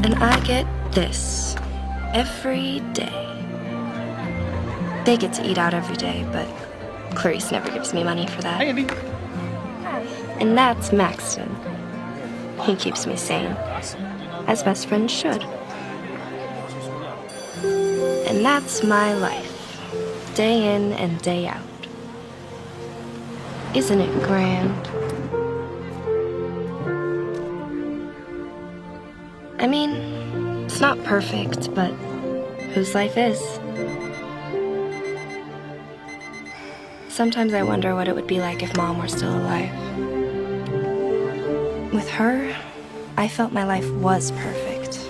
And I get this every day. They get to eat out every day, but Clarice never gives me money for that. Hey, Andy. Hi. And that's Maxton. He keeps me sane, as best friends should. And that's my life, day in and day out. Isn't it grand? I mean, it's not perfect, but whose life is? Sometimes I wonder what it would be like if Mom were still alive. With her, I felt my life was perfect.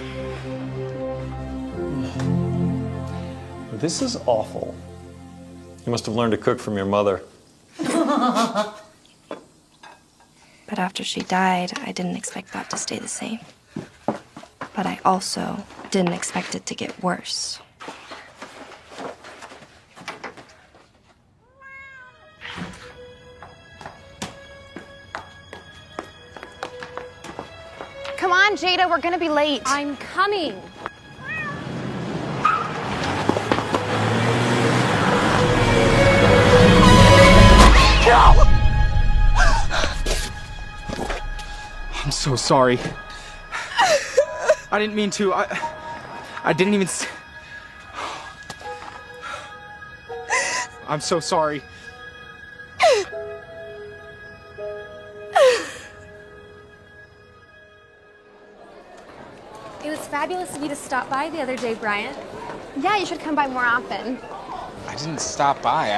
This is awful. You must have learned to cook from your mother. But after she died, I didn't expect that to stay the same. But I also didn't expect it to get worse. Come on, Jada, we're gonna be late. I'm coming. I'm so sorry. I didn't mean to. I didn't even. I'm so sorry. It was fabulous of you to stop by the other day, Bryant. Yeah, you should come by more often. I didn't stop by.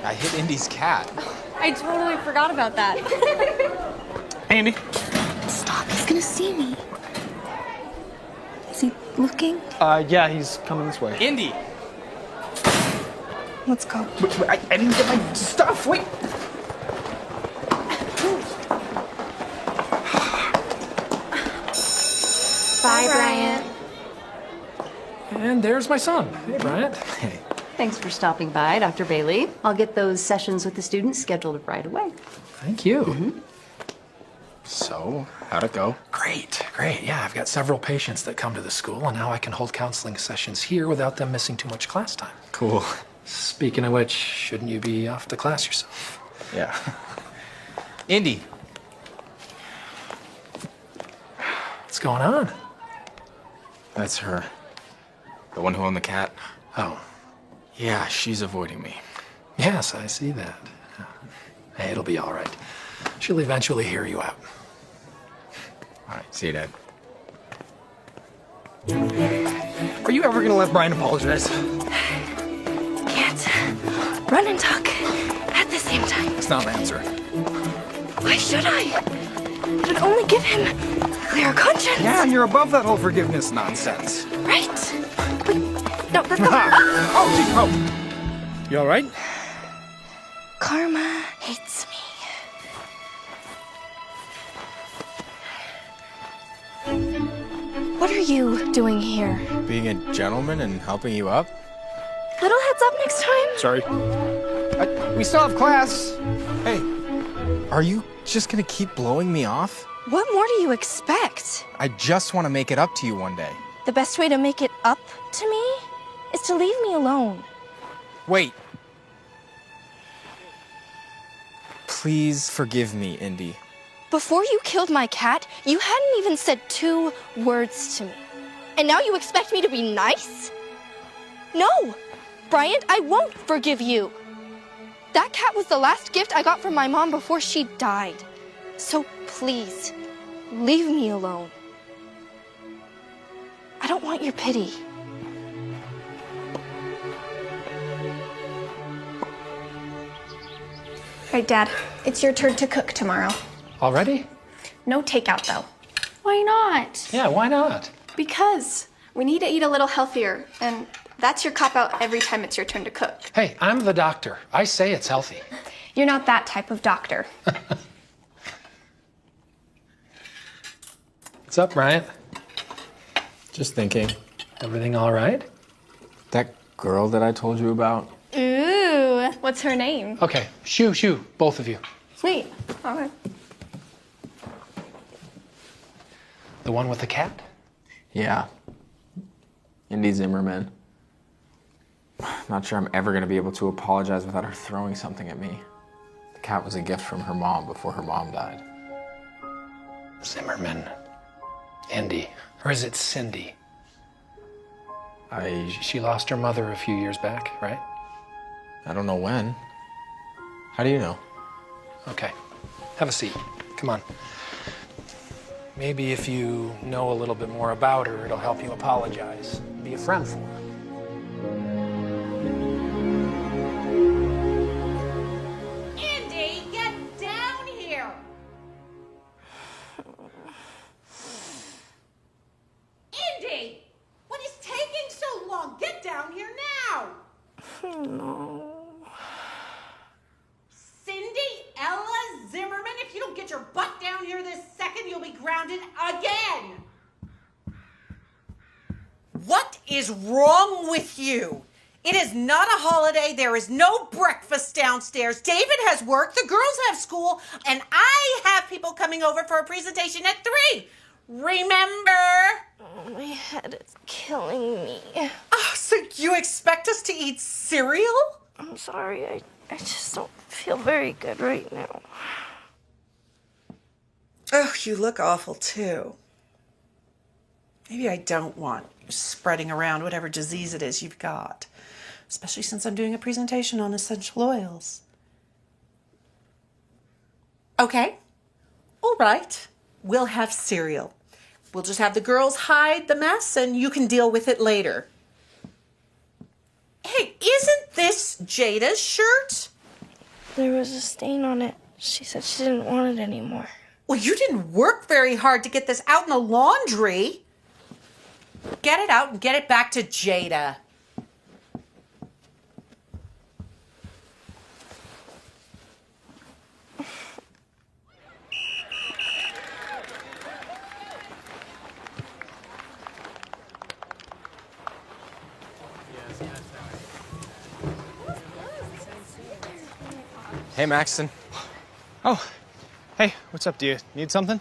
I hit Indy's cat. I totally forgot about that. Andy. Stop, he's gonna see me. Is he looking? Yeah, he's coming this way. Indy! Let's go. I didn't get my stuff. Wait. Bye, Bryant. And there's my son. Hey, Bryant. Hey. Thanks for stopping by, Dr. Bailey. I'll get those sessions with the students scheduled right away. Thank you. So, how'd it go? Great, great. Yeah, I've got several patients that come to the school, and now I can hold counseling sessions here without them missing too much class time. Cool. Speaking of which, shouldn't you be off to class yourself? Yeah. Indy. What's going on? That's her. The one who owned the cat. Oh, Yeah, she's avoiding me. yes, I see that. Hey, it'll be all right. She'll eventually hear you out. All right, see you, Dad. Are you ever gonna let Brian apologize? Can't run and talk at the same time. It's not an answer. Why should I? It would only give him a clear conscience. Yeah, you're above that whole forgiveness nonsense. Right? But no, that's not. Oh, gee, oh. You all right? Karma hates me. What are you doing here? Being a gentleman and helping you up? Little heads up next time. Sorry. We still have class. Hey, are you just gonna keep blowing me off? What more do you expect? I just want to make it up to you one day. The best way to make it up to me is to leave me alone. Wait. Please forgive me, Indy. Before you killed my cat, you hadn't even said 2 words to me. And now you expect me to be nice? No! Bryant, I won't forgive you. That cat was the last gift I got from my mom before she died. So please, leave me alone. I don't want your pity. All right, Dad, it's your turn to cook tomorrow. Already? No takeout, though. Why not? Yeah, why not? Because we need to eat a little healthier, and that's your cop-out every time it's your turn to cook. Hey, I'm the doctor. I say it's healthy. You're not that type of doctor. What's up, Bryant? Just thinking. Everything all right? That girl that I told you about? Ooh, what's her name? Okay, shoo, both of you. Sweet. All right. The one with the cat? Yeah. Indy Zimmerman. Not sure I'm ever gonna be able to apologize without her throwing something at me. The cat was a gift from her mom before her mom died. Zimmerman. Indy. Or is it Cindy? She lost her mother a few years back, right? I don't know when. How do you know? Okay. Have a seat. Come on. Maybe if you know a little bit more about her, it'll help you apologize. Be a friend for her. Indy, get down here! Indy! What is taking so long? Get down here now! No. Cindy Ella Zimmerman, if you don't get your butt down here this second, you'll be grounded again! What is wrong with you? It is not a holiday. There is no breakfast downstairs. David has work, the girls have school, and I have people coming over for a presentation at 3. Remember? Oh, my head is killing me. Oh, so you expect us to eat cereal? I'm sorry, I just don't feel very good right now. Oh, you look awful too. Maybe I don't want you spreading around whatever disease it is you've got, especially since I'm doing a presentation on essential oils. Okay, all right, we'll have cereal. We'll just have the girls hide the mess and you can deal with it later. Hey, isn't this Jada's shirt? There was a stain on it. She said she didn't want it anymore. Well, you didn't work very hard to get this out in the laundry. Get it out and get it back to Jada. Hey, Maxton. Oh, hey, what's up? Do you need something?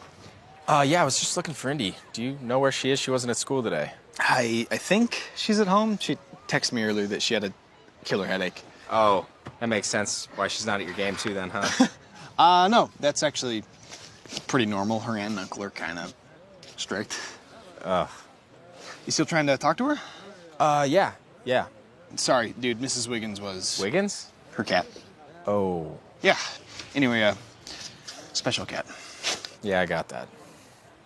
Yeah, I was just looking for Indy. Do you know where she is? She wasn't at school today. I think she's at home. She texted me earlier that she had a killer headache. Oh, that makes sense. Why she's not at your game too then, huh? No, that's actually pretty normal. Her aunt and uncle are kind of strict. Ugh. You still trying to talk to her? Yeah. Sorry, dude, Mrs. Wiggins was... Wiggins? Her cat. Oh. Yeah. Anyway, special cat. Yeah, I got that.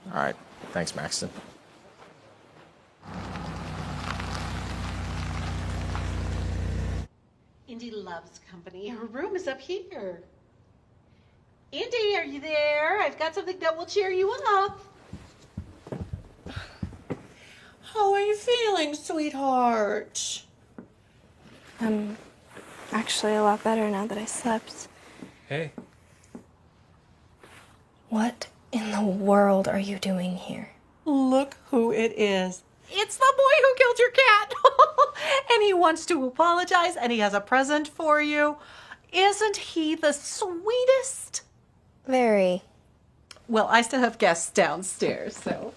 All right. Thanks, Maxton. Indy loves company. Her room is up here. Indy, are you there? I've got something that will cheer you up. How are you feeling, sweetheart? I'm actually a lot better now that I slept. Hey. What in the world are you doing here? Look who it is. It's the boy who killed your cat. And he wants to apologize and he has a present for you. Isn't he the sweetest? Very. Well, I still have guests downstairs, so.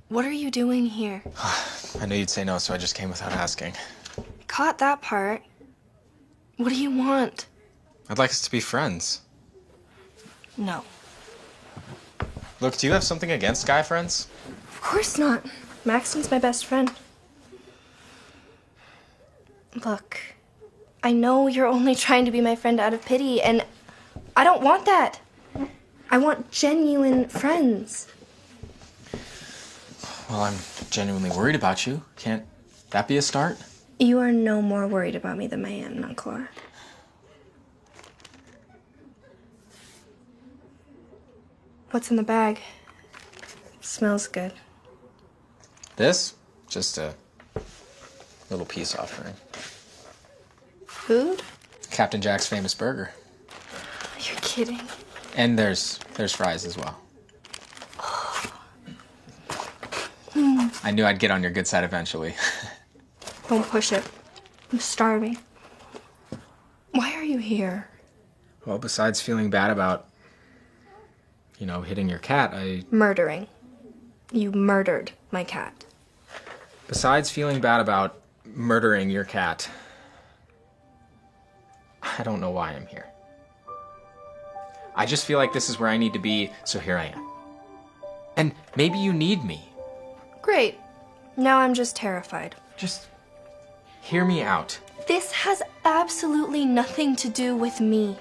What are you doing here? I knew you'd say no, so I just came without asking. Caught that part. What do you want? I'd like us to be friends. No. Look, do you have something against guy friends? Of course not. Maxton's my best friend. Look, I know you're only trying to be my friend out of pity, and I don't want that. I want genuine friends. Well, I'm genuinely worried about you. Can't that be a start? You are no more worried about me than my aunt and uncle are. What's in the bag? Smells good. This? Just a little peace offering. Food? Captain Jack's famous burger. You're kidding. And there's fries as well. I knew I'd get on your good side eventually. Don't push it. I'm starving. Why are you here? Well, besides feeling bad about you know, hitting your cat, Murdering. You murdered my cat. Besides feeling bad about murdering your cat, I don't know why I'm here. I just feel like this is where I need to be, so here I am. And maybe you need me. Great. Now I'm just terrified. Just hear me out. This has absolutely nothing to do with me.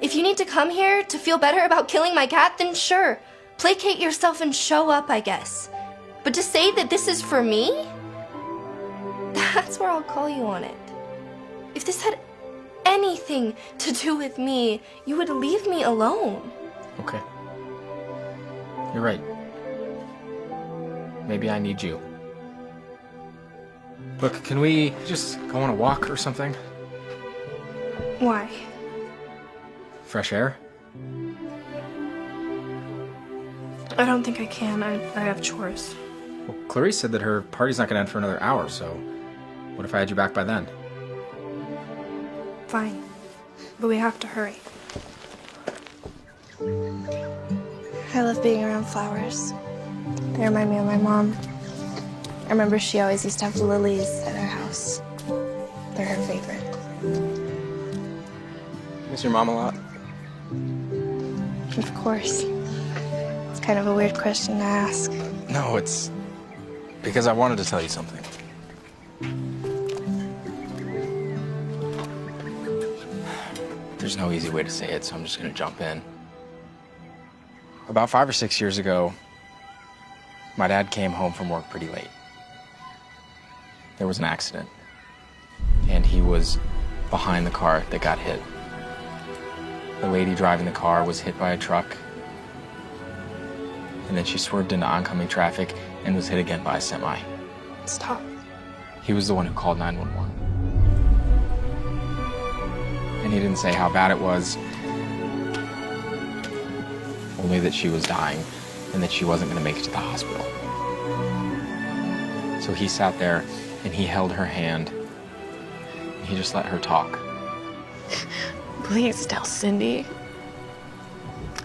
If you need to come here to feel better about killing my cat, then sure. Placate yourself and show up, I guess. But to say that this is for me? That's where I'll call you on it. If this had anything to do with me, you would leave me alone. Okay. You're right. Maybe I need you. Look, can we just go on a walk or something? Why? Fresh air? I don't think I can. I have chores. Well, Clarice said that her party's not gonna end for another hour, so what if I had you back by then? Fine. But we have to hurry. I love being around flowers. They remind me of my mom. I remember she always used to have lilies at our house. They're her favorite. Miss your mom a lot? Of course. It's kind of a weird question to ask. No, it's because I wanted to tell you something. There's no easy way to say it, so I'm just gonna jump in. About 5 or 6 years ago, my dad came home from work pretty late. There was an accident, and he was behind the car that got hit. The lady driving the car was hit by a truck, and then she swerved into oncoming traffic and was hit again by a semi. Stop. He was the one who called 911. And he didn't say how bad it was, only that she was dying and that she wasn't going to make it to the hospital. So he sat there and he held her hand and he just let her talk. Please tell Cindy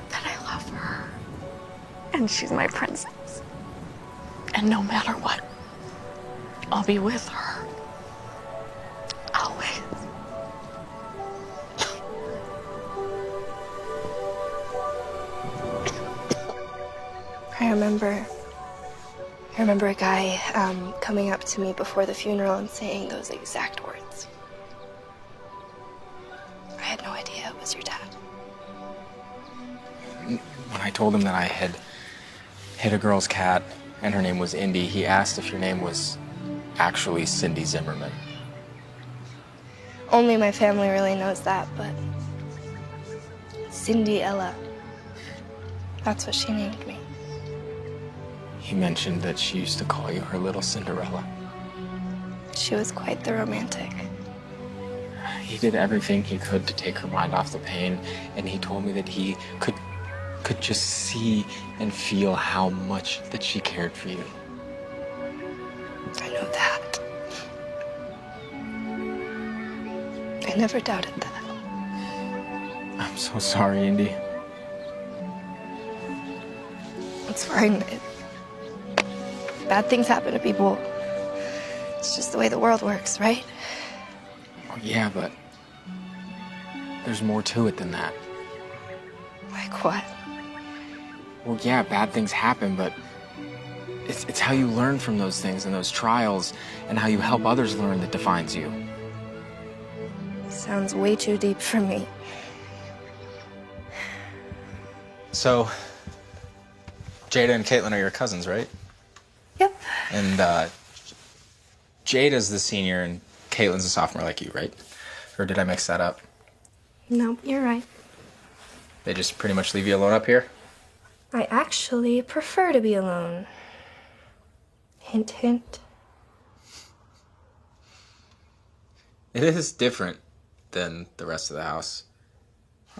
that I love her and she's my princess. And no matter what, I'll be with her. Always. I remember a guy coming up to me before the funeral and saying those exact words. I had no idea it was your dad. When I told him that I had hit a girl's cat and her name was Indy, he asked if your name was actually Cindy Zimmerman. Only my family really knows that, but Cindy Ella. That's what she named me. He mentioned that she used to call you her little Cinderella. She was quite the romantic. He did everything he could to take her mind off the pain, and he told me that he could just see and feel how much that she cared for you. I know that. I never doubted that. I'm so sorry, Indy. It's fine. Bad things happen to people. It's just the way the world works, right? Oh, yeah, but there's more to it than that. Like what? Well, yeah, bad things happen, but it's how you learn from those things and those trials and how you help others learn that defines you. Sounds way too deep for me. So, Jada and Caitlin are your cousins, right? Yep. And Jada's the senior and Caitlin's a sophomore like you, right? Or did I mix that up? No, you're right. They just pretty much leave you alone up here? I actually prefer to be alone. Hint, hint. It is different than the rest of the house.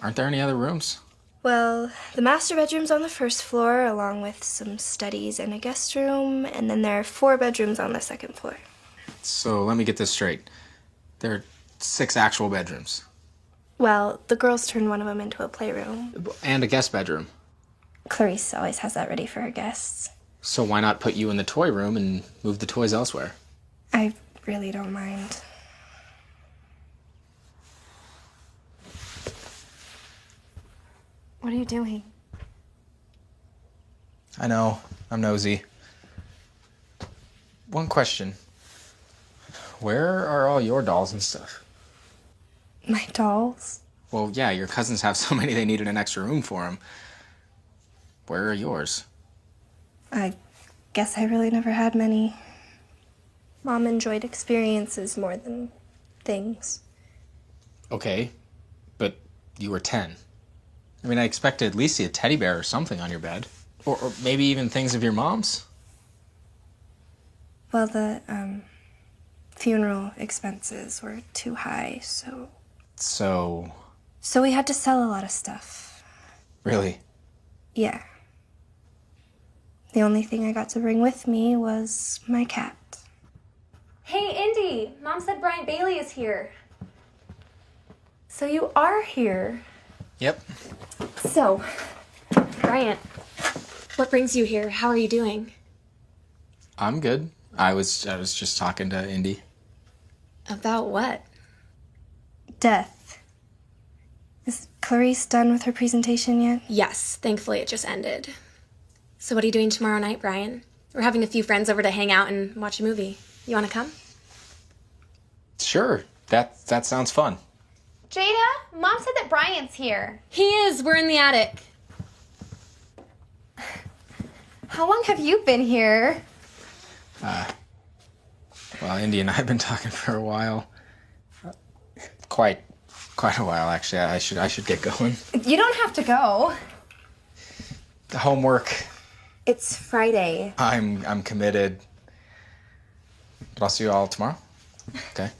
Aren't there any other rooms? Well, the master bedroom's on the first floor, along with some studies and a guest room, and then there are 4 bedrooms on the second floor. So let me get this straight. There are 6 actual bedrooms. Well, the girls turned one of them into a playroom. And a guest bedroom. Clarice always has that ready for her guests. So why not put you in the toy room and move the toys elsewhere? I really don't mind. What are you doing? I know, I'm nosy. One question. Where are all your dolls and stuff? My dolls? Well, yeah, your cousins have so many they needed an extra room for them. Where are yours? I guess I really never had many. Mom enjoyed experiences more than things. Okay, but you were 10. I mean, I expected at least see a teddy bear or something on your bed. Or maybe even things of your mom's. Well, the funeral expenses were too high, so we had to sell a lot of stuff. Really? Yeah. The only thing I got to bring with me was my cat. Hey, Indy. Mom said Bryant Bailey is here. So you are here. Yep. So, Bryant, what brings you here? How are you doing? I'm good. I was just talking to Indy. About what? Death. Is Clarice done with her presentation yet? Yes, thankfully it just ended. So what are you doing tomorrow night, Brian? We're having a few friends over to hang out and watch a movie. You want to come? Sure. That sounds fun. Jada, Mom said that Brian's here. He is. We're in the attic. How long have you been here? Well, Indy and I have been talking for a while. Quite a while, actually. I should get going. You don't have to go. The homework. It's Friday. I'm committed. But I'll see you all tomorrow. Okay.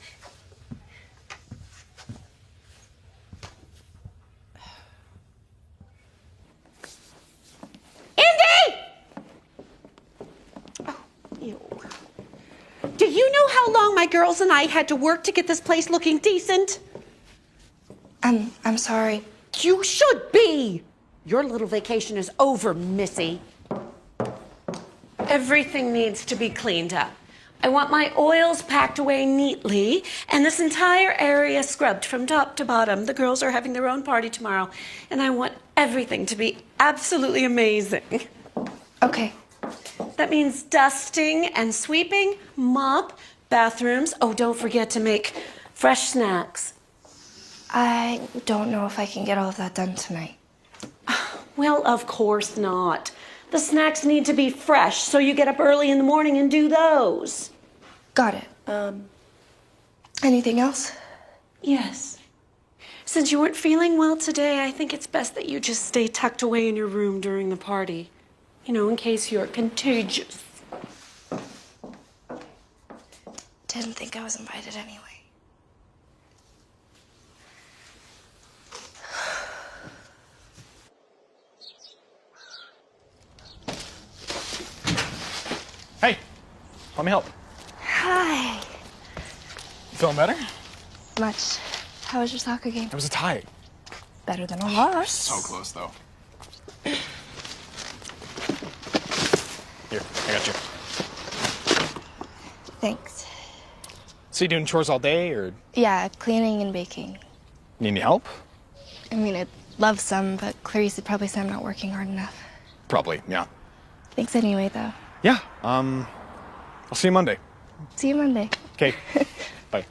Do you know how long my girls and I had to work to get this place looking decent? I'm sorry. You should be. Your little vacation is over, Missy. Everything needs to be cleaned up. I want my oils packed away neatly and this entire area scrubbed from top to bottom. The girls are having their own party tomorrow, and I want everything to be absolutely amazing. Okay. That means dusting and sweeping, mop, bathrooms. Oh, don't forget to make fresh snacks. I don't know if I can get all of that done tonight. Well, of course not. The snacks need to be fresh, so you get up early in the morning and do those. Got it. Anything else? Yes. Since you weren't feeling well today, I think it's best that you just stay tucked away in your room during the party. You know, in case you're contagious. Didn't think I was invited anyway. Hey, let me help. Hi. You feeling better? Much. How was your soccer game? It was a tie. Better than a loss. So close, though. Here, I got you. Thanks. So you doing chores all day, or Yeah, cleaning and baking. need any help? I mean, I'd love some, but Clarice would probably say I'm not working hard enough. Probably, yeah. Thanks anyway, though. Yeah, I'll see you Monday. See you Monday. Okay, bye.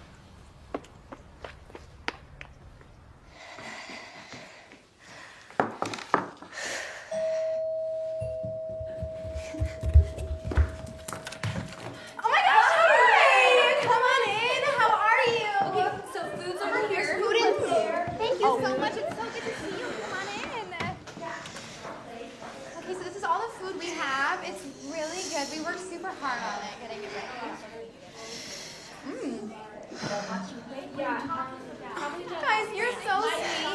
We worked super hard on it, getting it ready. Guys, you're so sweet.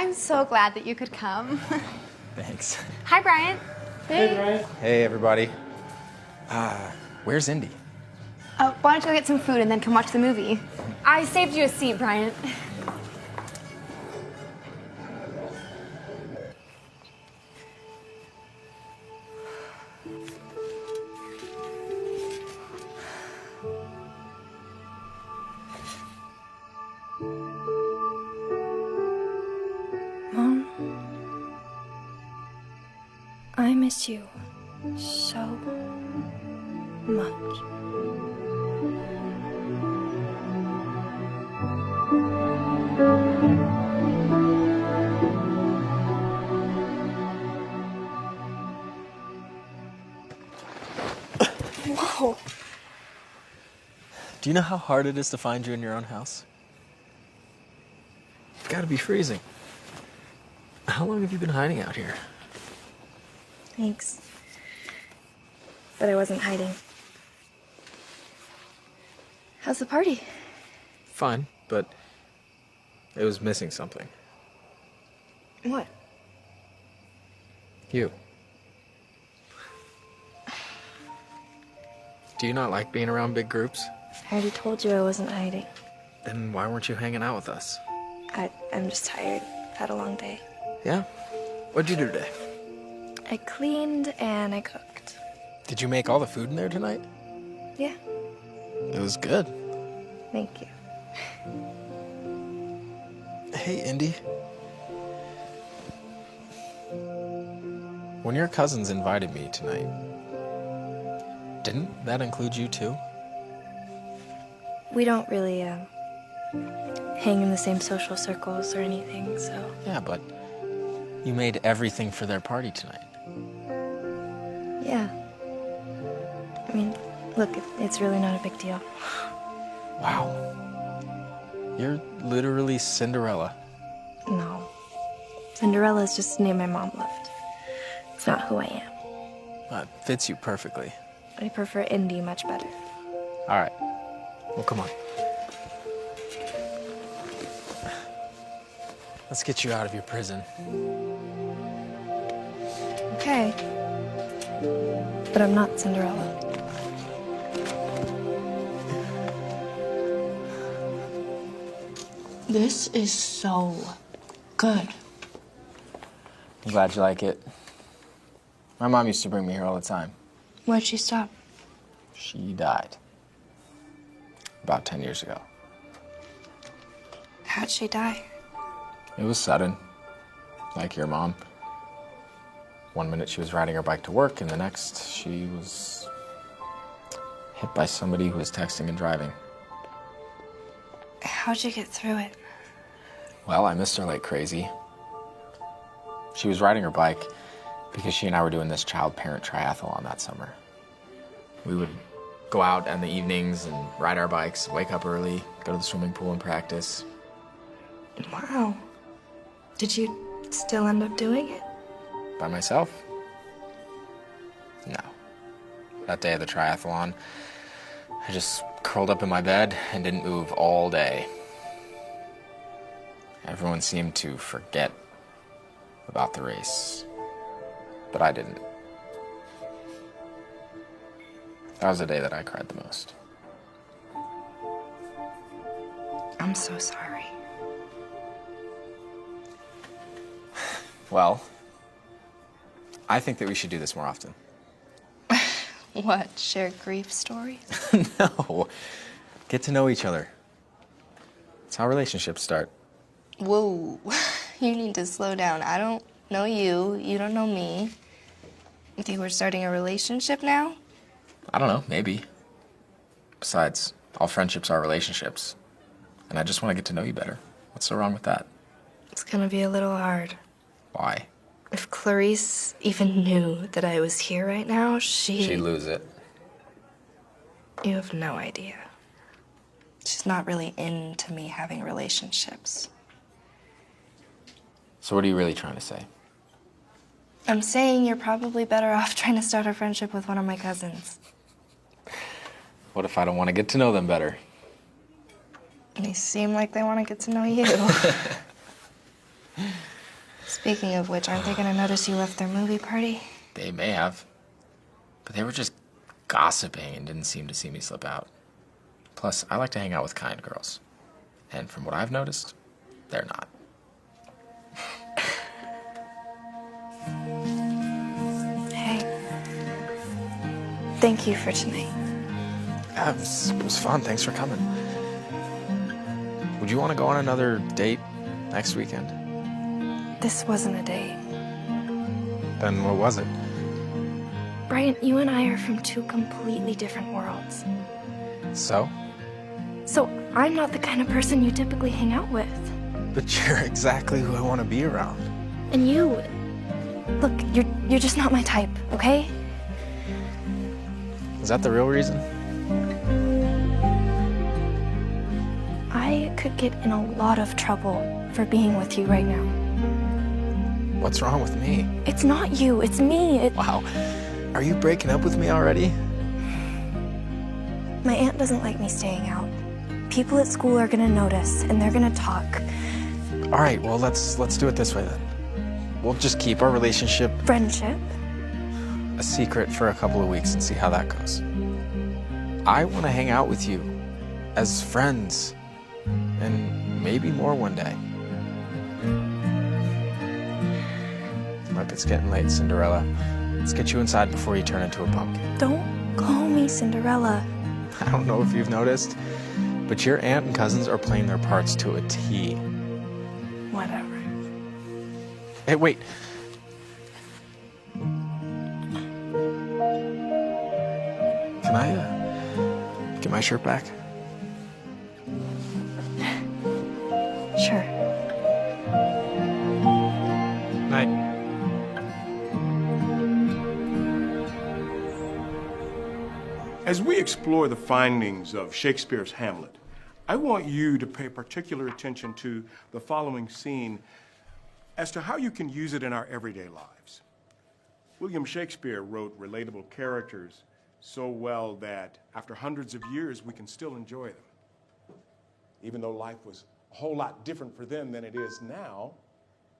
I'm so glad that you could come. Thanks. Hi, Brian. Hey, everybody. Where's Indy? Why don't you go get some food and then come watch the movie? I saved you a seat, Brian. Mom, I miss you so much. Whoa. Do you know how hard it is to find you in your own house? You've got to be freezing. How long have you been hiding out here? Thanks. But I wasn't hiding. How's the party? Fine, but it was missing something. What? You. Do you not like being around big groups? I already told you I wasn't hiding. Then why weren't you hanging out with us? I'm just tired. Had a long day. Yeah? What'd you do today? I cleaned and I cooked. Did you make all the food in there tonight? Yeah, It was good. thank you. Hey, Indy. When your cousins invited me tonight, didn't that include you too? We don't really hang in the same social circles or anything, so. Yeah, but you made everything for their party tonight. Yeah. I mean, look, it's really not a big deal. Wow. You're literally Cinderella. No. Cinderella is just a name my mom loved. It's not who I am. That fits you perfectly. I prefer Indy much better. All right. Well, come on. Let's get you out of your prison. Okay. But I'm not Cinderella. This is so good. I'm glad you like it. My mom used to bring me here all the time. Why'd she stop? She died about 10 years ago. How'd she die? It was sudden, like your mom. One minute she was riding her bike to work, and the next she was hit by somebody who was texting and driving. How'd you get through it? Well, I missed her like crazy. She was riding her bike because she and I were doing this child-parent triathlon that summer. We would go out in the evenings and ride our bikes, wake up early, go to the swimming pool and practice. Wow. Did you still end up doing it? By myself? No. That day of the triathlon, I just curled up in my bed and didn't move all day. Everyone seemed to forget about the race, but I didn't. That was the day that I cried the most. I'm so sorry. Well, I think that we should do this more often. What, share grief stories? No, get to know each other. It's how relationships start. Whoa, you need to slow down. I don't know you, you don't know me. You think we're starting a relationship now? I don't know, maybe. Besides, all friendships are relationships. And I just want to get to know you better. What's so wrong with that? It's gonna be a little hard. Why? If Clarice even knew that I was here right now, She'd lose it. You have no idea. She's not really into me having relationships. So what are you really trying to say? I'm saying you're probably better off trying to start a friendship with one of my cousins. What if I don't want to get to know them better? They seem like they want to get to know you. Speaking of which, aren't they gonna notice you left their movie party? They may have. But they were just gossiping and didn't seem to see me slip out. Plus, I like to hang out with kind girls. And from what I've noticed, they're not. Hey. Thank you for tonight. Yeah, it was fun. Thanks for coming. Would you want to go on another date next weekend? This wasn't a date. Then what was it? Bryant, you and I are from two completely different worlds. So? So I'm not the kind of person you typically hang out with. But you're exactly who I want to be around. And you... Look, you're just not my type, okay? Is that the real reason? I could get in a lot of trouble for being with you right now. What's wrong with me? It's not you, it's me. Wow. Are you breaking up with me already? My aunt doesn't like me staying out. People at school are gonna notice, and they're gonna talk. All right, well, let's do it this way then. We'll just keep our relationship... Friendship? ...a secret for a couple of weeks and see how that goes. I want to hang out with you as friends, and maybe more one day. Look, it's getting late, Cinderella. Let's get you inside before you turn into a pumpkin. Don't call me Cinderella. I don't know if you've noticed, but your aunt and cousins are playing their parts to a T. Whatever. Hey, wait. Can I, get my shirt back? Sure. Night. As we explore the findings of Shakespeare's Hamlet, I want you to pay particular attention to the following scene as to how you can use it in our everyday lives. William Shakespeare wrote relatable characters so well that after hundreds of years, we can still enjoy them. Even though life was a whole lot different for them than it is now,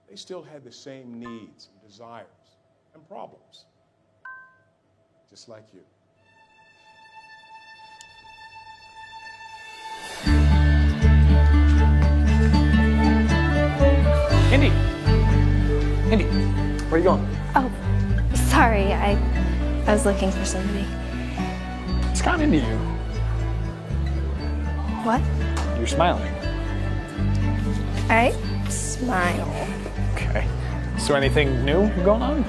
they still had the same needs and desires and problems, just like you. Indy! Indy, where are you going? Oh, sorry. I was looking for somebody. It's kind of into you. What? You're smiling. I smile. Okay. So anything new going on?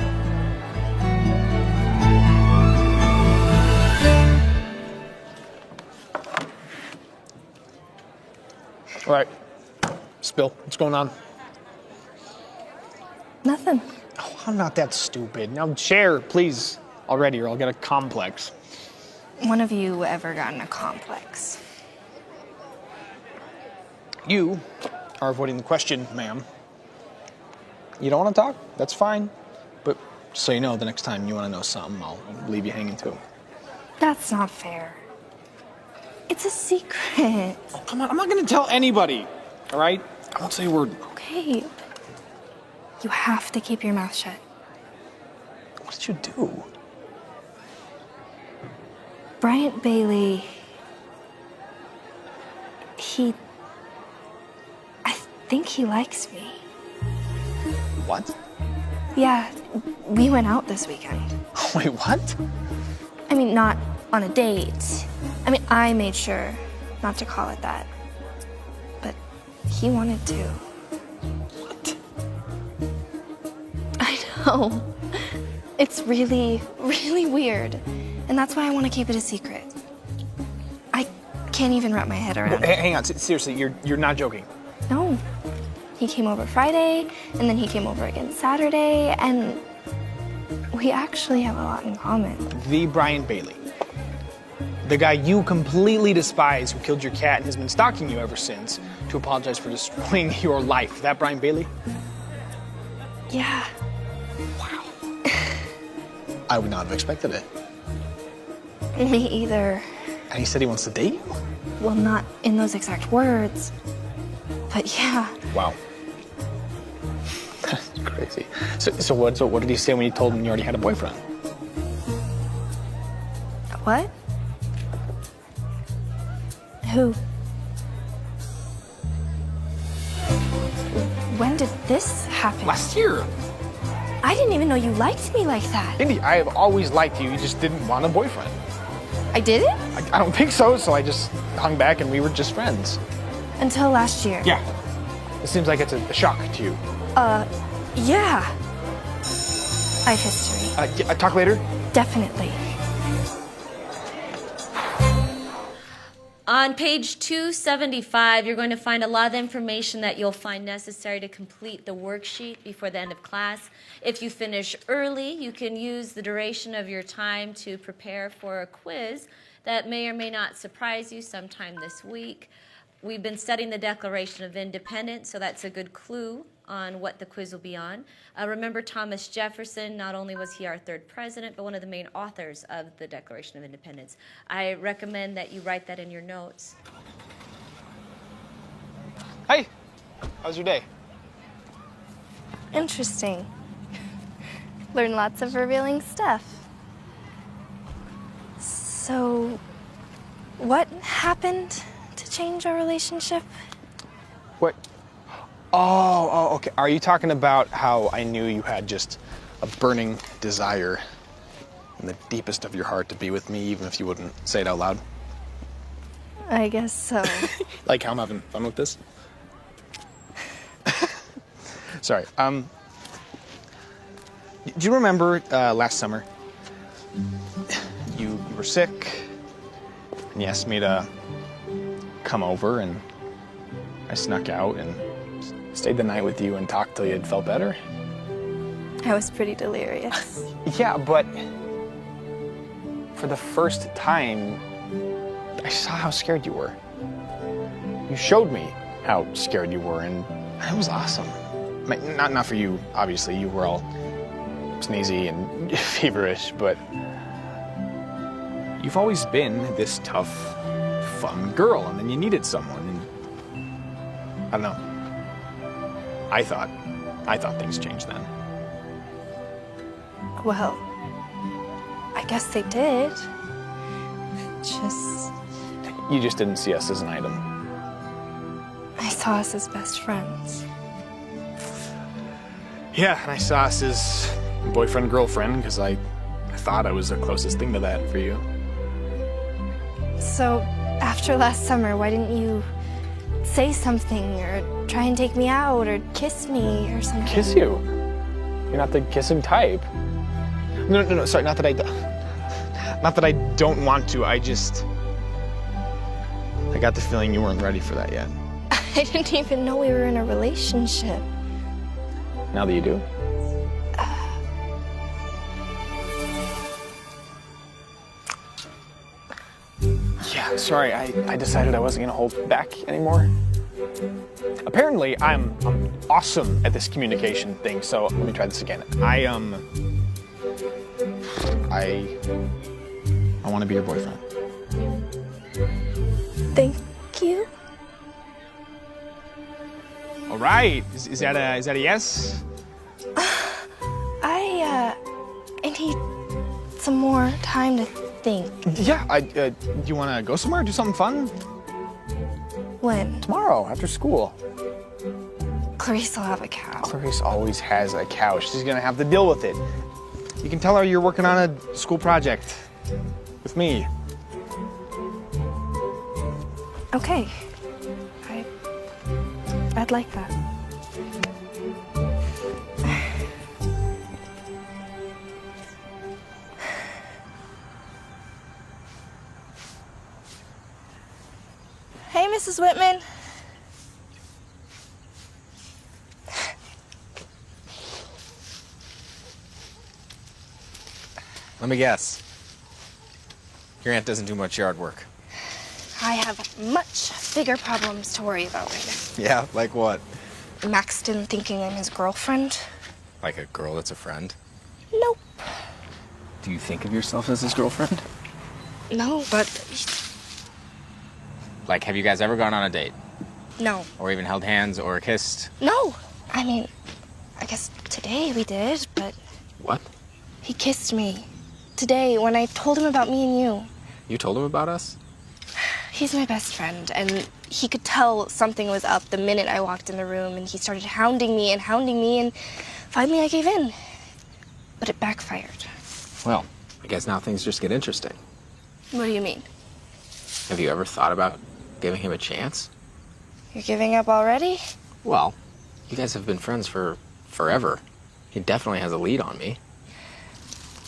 All right. Spill. What's going on? Nothing. Oh, I'm not that stupid. Now share, please, already, or I'll get a complex. When have you ever gotten a complex? You are avoiding the question, ma'am. You don't want to talk? That's fine. But just so you know, the next time you want to know something, I'll leave you hanging too. That's not fair. It's a secret. Oh, come on, I'm not going to tell anybody, all right? I won't say a word. Okay. You have to keep your mouth shut. What did you do? Bryant Bailey, I think he likes me. What? Yeah, we went out this weekend. Wait, what? I mean, not on a date. I mean, I made sure not to call it that. But he wanted to. What? I know. It's really, really weird. And that's why I want to keep it a secret. I can't even wrap my head around it. Hang on, seriously, you're not joking. No. He came over Friday, and then he came over again Saturday, and we actually have a lot in common. The Bryant Bailey. The guy you completely despise who killed your cat and has been stalking you ever since to apologize for destroying your life. That Bryant Bailey? Yeah. Wow. I would not have expected it. Me either. And he said he wants to date you? Well, not in those exact words. But yeah. Wow. Crazy. So what did he say when you told him you already had a boyfriend? What? Who? When did this happen? Last year. I didn't even know you liked me like that. Indy, I have always liked you. You just didn't want a boyfriend. I didn't? I don't think so, so I just hung back and we were just friends. Until last year. Yeah. It seems like it's a shock to you. Yeah. Life history. Talk later? Definitely. On page 275, you're going to find a lot of the information that you'll find necessary to complete the worksheet before the end of class. If you finish early, you can use the duration of your time to prepare for a quiz that may or may not surprise you sometime this week. We've been studying the Declaration of Independence, so that's a good clue on what the quiz will be on. Remember Thomas Jefferson, not only was he our third president, but one of the main authors of the Declaration of Independence. I recommend that you write that in your notes. Hey, how's your day? Interesting. Learn lots of revealing stuff. So, what happened to change our relationship? What? Oh, okay. Are you talking about how I knew you had just a burning desire in the deepest of your heart to be with me, even if you wouldn't say it out loud? I guess so. Like how I'm having fun with this? Sorry. Do you remember last summer? You were sick, and you asked me to come over, and I snuck out and stayed the night with you and talked till you had felt better. I was pretty delirious. Yeah, but for the first time, I saw how scared you were. You showed me how scared you were, and it was awesome. Not for you, obviously. You were all sneezy and feverish, but you've always been this tough, fun girl, and then you needed someone, and I don't know. I thought things changed then. Well, I guess they did. You just didn't see us as an item. I saw us as best friends. Yeah, and I saw us as boyfriend, girlfriend, because I thought I was the closest thing to that for you. So, after last summer, why didn't you say something or try and take me out or kiss me or something? Kiss you? You're not the kissing type. No, sorry, not that I don't want to, I got the feeling you weren't ready for that yet. I didn't even know we were in a relationship. Now that you do. Yeah, sorry, I decided I wasn't gonna hold back anymore. Apparently, I'm awesome at this communication thing, so let me try this again. I want to be your boyfriend. Thank you. All right, is that a yes? I need some more time to think. Yeah, do you want to go somewhere, do something fun? When? Tomorrow, after school. Clarice will have a cow. Clarice always has a cow. She's gonna have to deal with it. You can tell her you're working on a school project with me. Okay. I'd like that. Hey, Mrs. Whitman. Let me guess. Your aunt doesn't do much yard work. I have much bigger problems to worry about right now. Yeah, like what? Maxton thinking I'm his girlfriend. Like a girl that's a friend? Nope. Do you think of yourself as his girlfriend? No, but Like, have you guys ever gone on a date? no. Or even held hands or kissed? No. I mean, I guess today we did, but What? he kissed me. Today, when I told him about me and you. You told him about us? He's my best friend, and he could tell something was up the minute I walked in the room, and he started hounding me, and finally I gave in. But it backfired. Well, I guess now things just get interesting. What do you mean? Have you ever thought about giving him a chance? You're giving up already? Well, you guys have been friends for forever. He definitely has a lead on me.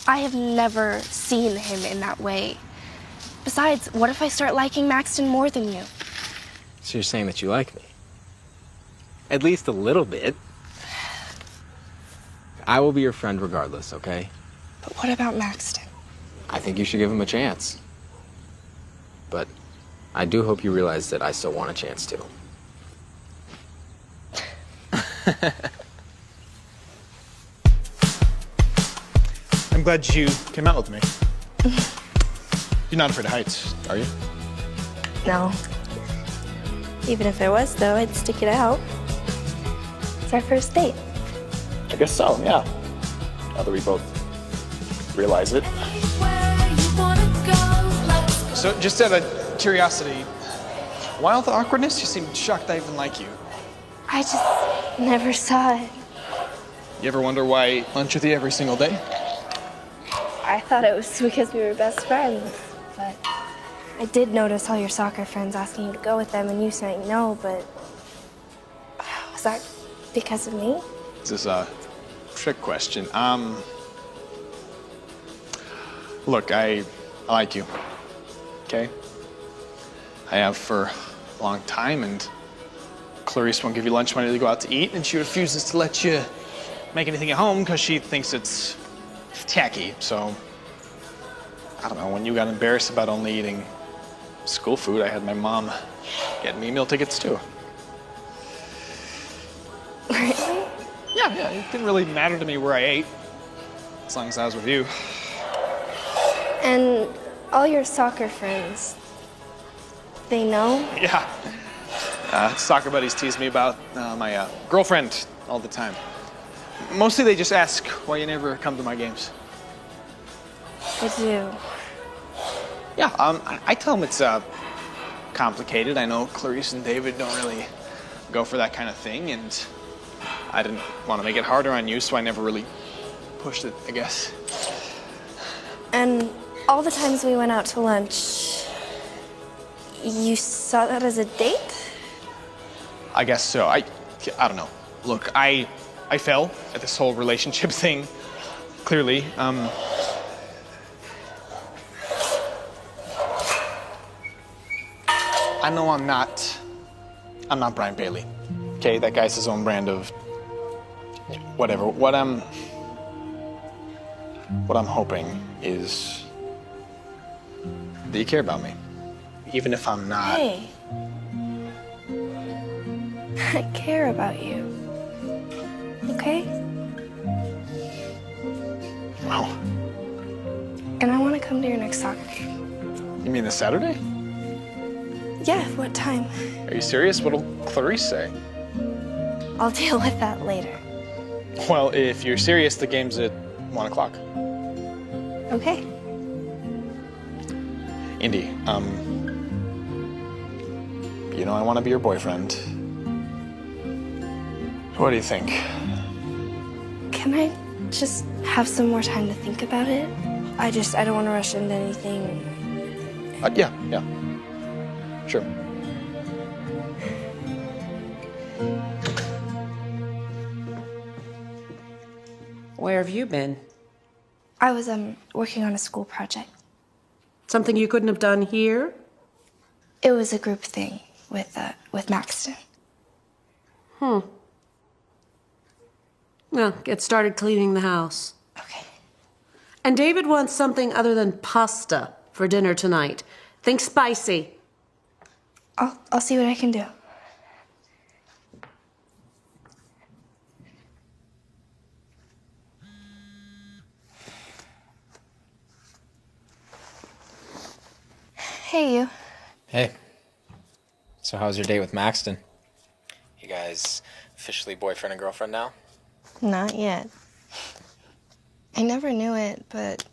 I have never seen him in that way. Besides, what if I start liking Maxton more than you? So you're saying that you like me? At least a little bit. I will be your friend regardless, okay? But what about Maxton? I think you should give him a chance. But I do hope you realize that I still want a chance to. I'm glad you came out with me. You're not afraid of heights, are you? No. Even if I was, though, I'd stick it out. It's our first date. I guess so, yeah. Now that we both realize it. So, just out of curiosity, why all the awkwardness? You seem shocked I even like you. I just never saw it. You ever wonder why I lunch with you every single day? I thought it was because we were best friends, but I did notice all your soccer friends asking you to go with them and you saying no, but was that because of me? This is a trick question. Look, I like you, okay? I have for a long time, and Clarice won't give you lunch money to go out to eat, and she refuses to let you make anything at home because she thinks it's tacky. So, I don't know, when you got embarrassed about only eating school food, I had my mom get me meal tickets too. Really? Yeah, it didn't really matter to me where I ate, as long as I was with you. And all your soccer friends, they know? Yeah. Soccer buddies tease me about my girlfriend all the time. Mostly they just ask why you never come to my games. They do. Yeah, I tell them it's complicated. I know Clarice and David don't really go for that kind of thing, and I didn't want to make it harder on you, so I never really pushed it, I guess. And all the times we went out to lunch, you saw that as a date? I guess so. I don't know. Look, I fell at this whole relationship thing, clearly. I know I'm not Brian Bailey. Okay, that guy's his own brand of whatever. What I'm hoping is that you care about me, even if I'm not. Hey. I care about you. Okay? Wow. And I want to come to your next soccer game. You mean this Saturday? Yeah, what time? Are you serious? What'll Clarice say? I'll deal with that later. Well, if you're serious, the game's at 1 o'clock. Okay. Indy, you know I want to be your boyfriend. What do you think? Can I just have some more time to think about it? I don't want to rush into anything. Yeah. Sure. Where have you been? I was working on a school project. Something you couldn't have done here? It was a group thing with Maxton. Well, get started cleaning the house. Okay. And David wants something other than pasta for dinner tonight. Think spicy. I'll see what I can do. Hey, you. Hey. So how's your date with Maxton? You guys officially boyfriend and girlfriend now? Not yet. I never knew it, but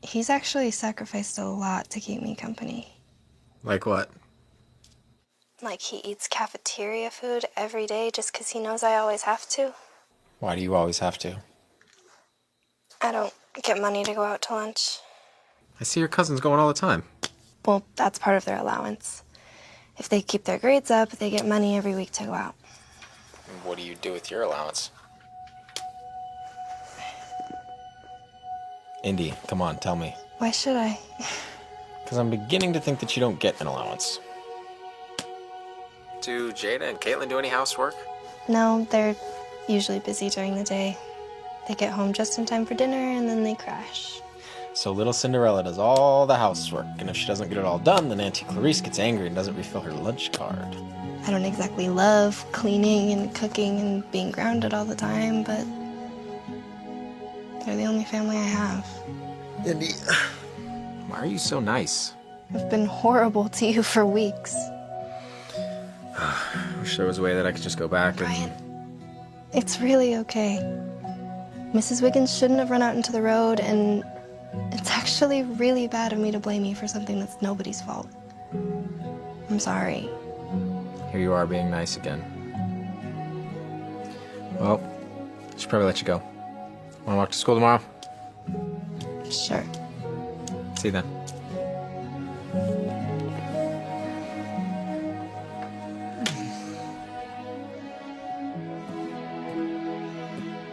he's actually sacrificed a lot to keep me company. Like what? Like he eats cafeteria food every day just 'cause he knows I always have to. Why do you always have to? I don't get money to go out to lunch. I see your cousins going all the time. Well, that's part of their allowance. If they keep their grades up, they get money every week to go out. What do you do with your allowance? Indy, come on, tell me. Why should I? Because I'm beginning to think that you don't get an allowance. Do Jada and Caitlin do any housework? No, they're usually busy during the day. They get home just in time for dinner and then they crash. So little Cinderella does all the housework, and if she doesn't get it all done, then Auntie Clarice gets angry and doesn't refill her lunch card. I don't exactly love cleaning and cooking and being grounded all the time, but they're the only family I have. Indy, why are you so nice? I've been horrible to you for weeks. I wish there was a way that I could just go back and... Brian, it's really okay. Mrs. Wiggins shouldn't have run out into the road, and it's actually really bad of me to blame you for something that's nobody's fault. I'm sorry. Here you are being nice again. Well, I should probably let you go. Want to walk to school tomorrow? Sure. See you then.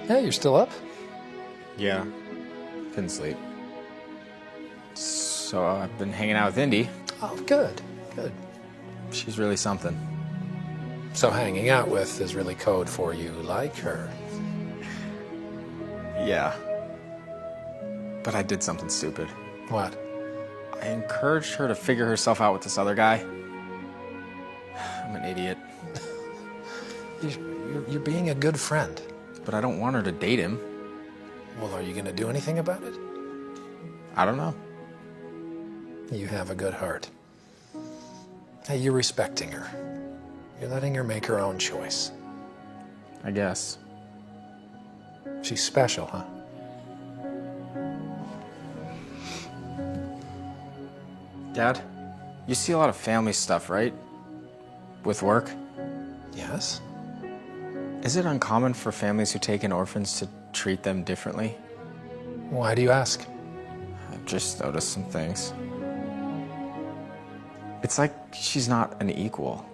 Yeah, you're still up? Yeah. Couldn't sleep. So I've been hanging out with Indy. Oh, good, good. She's really something. So hanging out with is really code for you like her. Yeah. But I did something stupid. What? I encouraged her to figure herself out with this other guy. I'm an idiot. You're being a good friend. But I don't want her to date him. Well, are you going to do anything about it? I don't know. You have a good heart. Hey, you're respecting her. You're letting her make her own choice. I guess. She's special, huh? Dad, you see a lot of family stuff, right? With work? Yes. Is it uncommon for families who take in orphans to treat them differently? Why do you ask? I've just noticed some things. It's like she's not an equal.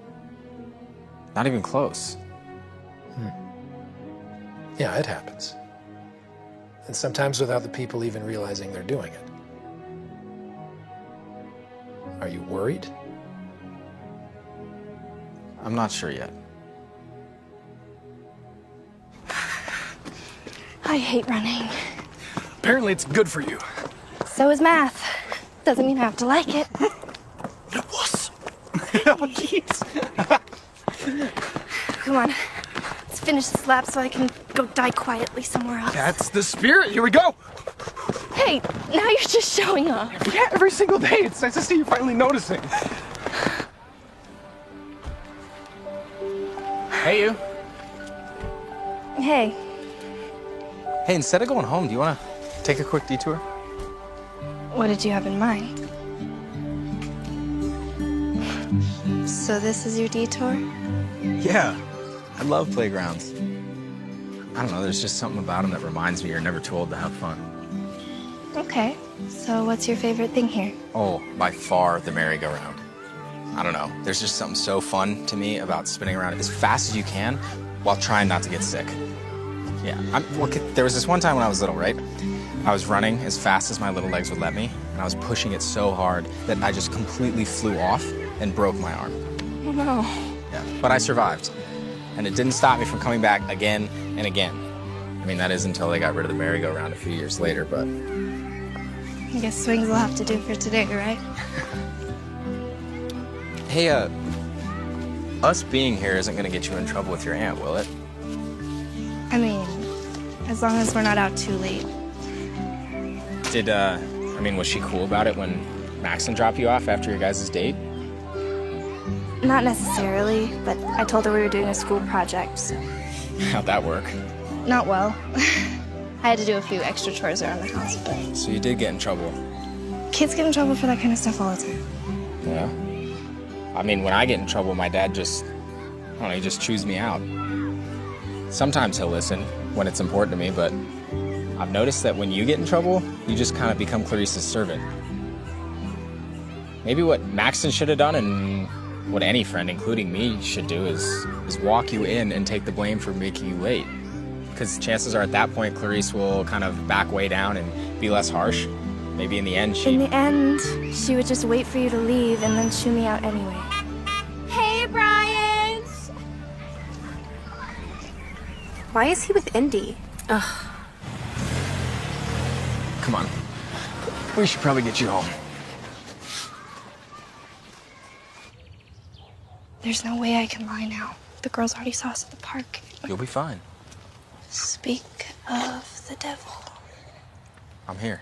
Not even close. Yeah, it happens. And sometimes without the people even realizing they're doing it. Are you worried? I'm not sure yet. I hate running. Apparently it's good for you. So is math. Doesn't mean I have to like it. It was. Oh, jeez. Come on. Let's finish this lap so I can go die quietly somewhere else. That's the spirit. Here we go. Hey, now you're just showing off. Yeah, every single day. It's nice to see you finally noticing. Hey, you. Hey. Hey, instead of going home, do you want to take a quick detour? What did you have in mind? So this is your detour? Yeah. I love playgrounds. I don't know, there's just something about them that reminds me you're never too old to have fun. Okay. So what's your favorite thing here? Oh, by far the merry-go-round. I don't know, there's just something so fun to me about spinning around as fast as you can while trying not to get sick. Yeah, there was this one time when I was little, right? I was running as fast as my little legs would let me, and I was pushing it so hard that I just completely flew off and broke my arm. Oh no. Yeah, but I survived, and it didn't stop me from coming back again and again. I mean, that is until they got rid of the merry-go-round a few years later, but... I guess swings will have to do for today, right? Hey, us being here isn't gonna get you in trouble with your aunt, will it? I mean, as long as we're not out too late. Was she cool about it when Maxon dropped you off after your guys' date? Not necessarily, but I told her we were doing a school project, so. How'd that work? Not well. I had to do a few extra chores around the house, but So you did get in trouble. kids get in trouble for that kind of stuff all the time. Yeah. I mean, when I get in trouble, my dad just, I don't know, he just chews me out. Sometimes he'll listen when it's important to me, but I've noticed that when you get in trouble, you just kind of become Clarice's servant. Maybe what Maxton should have done, and what any friend, including me, should do is walk you in and take the blame for making you late. Because chances are at that point, Clarice will kind of back way down and be less harsh. Maybe in the end, In the end, she would just wait for you to leave and then chew me out anyway. Hey, Brian! Why is he with Indy? Ugh. Come on. We should probably get you home. There's no way I can lie now. The girls already saw us at the park. You'll be fine. Speak of the devil. I'm here.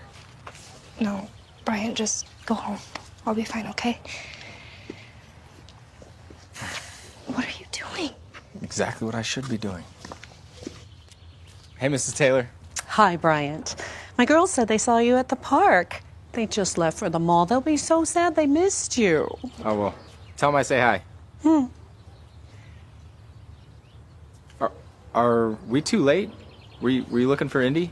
No, Brian, just go home. I'll be fine, okay? What are you doing? Exactly what I should be doing. Hey, Mrs. Taylor. Hi, Bryant. My girls said they saw you at the park. They just left for the mall. They'll be so sad they missed you. Oh, well, tell them I say hi. Are we too late? Were you looking for Indy?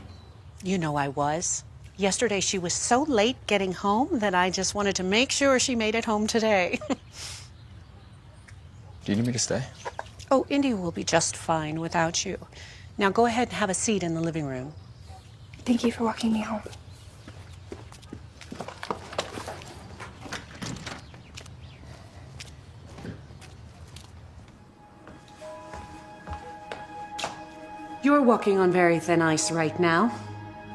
You know I was. Yesterday she was so late getting home that I just wanted to make sure she made it home today. Do you need me to stay? Oh, Indy will be just fine without you. Now go ahead and have a seat in the living room. Thank you for walking me home. You're walking on very thin ice right now.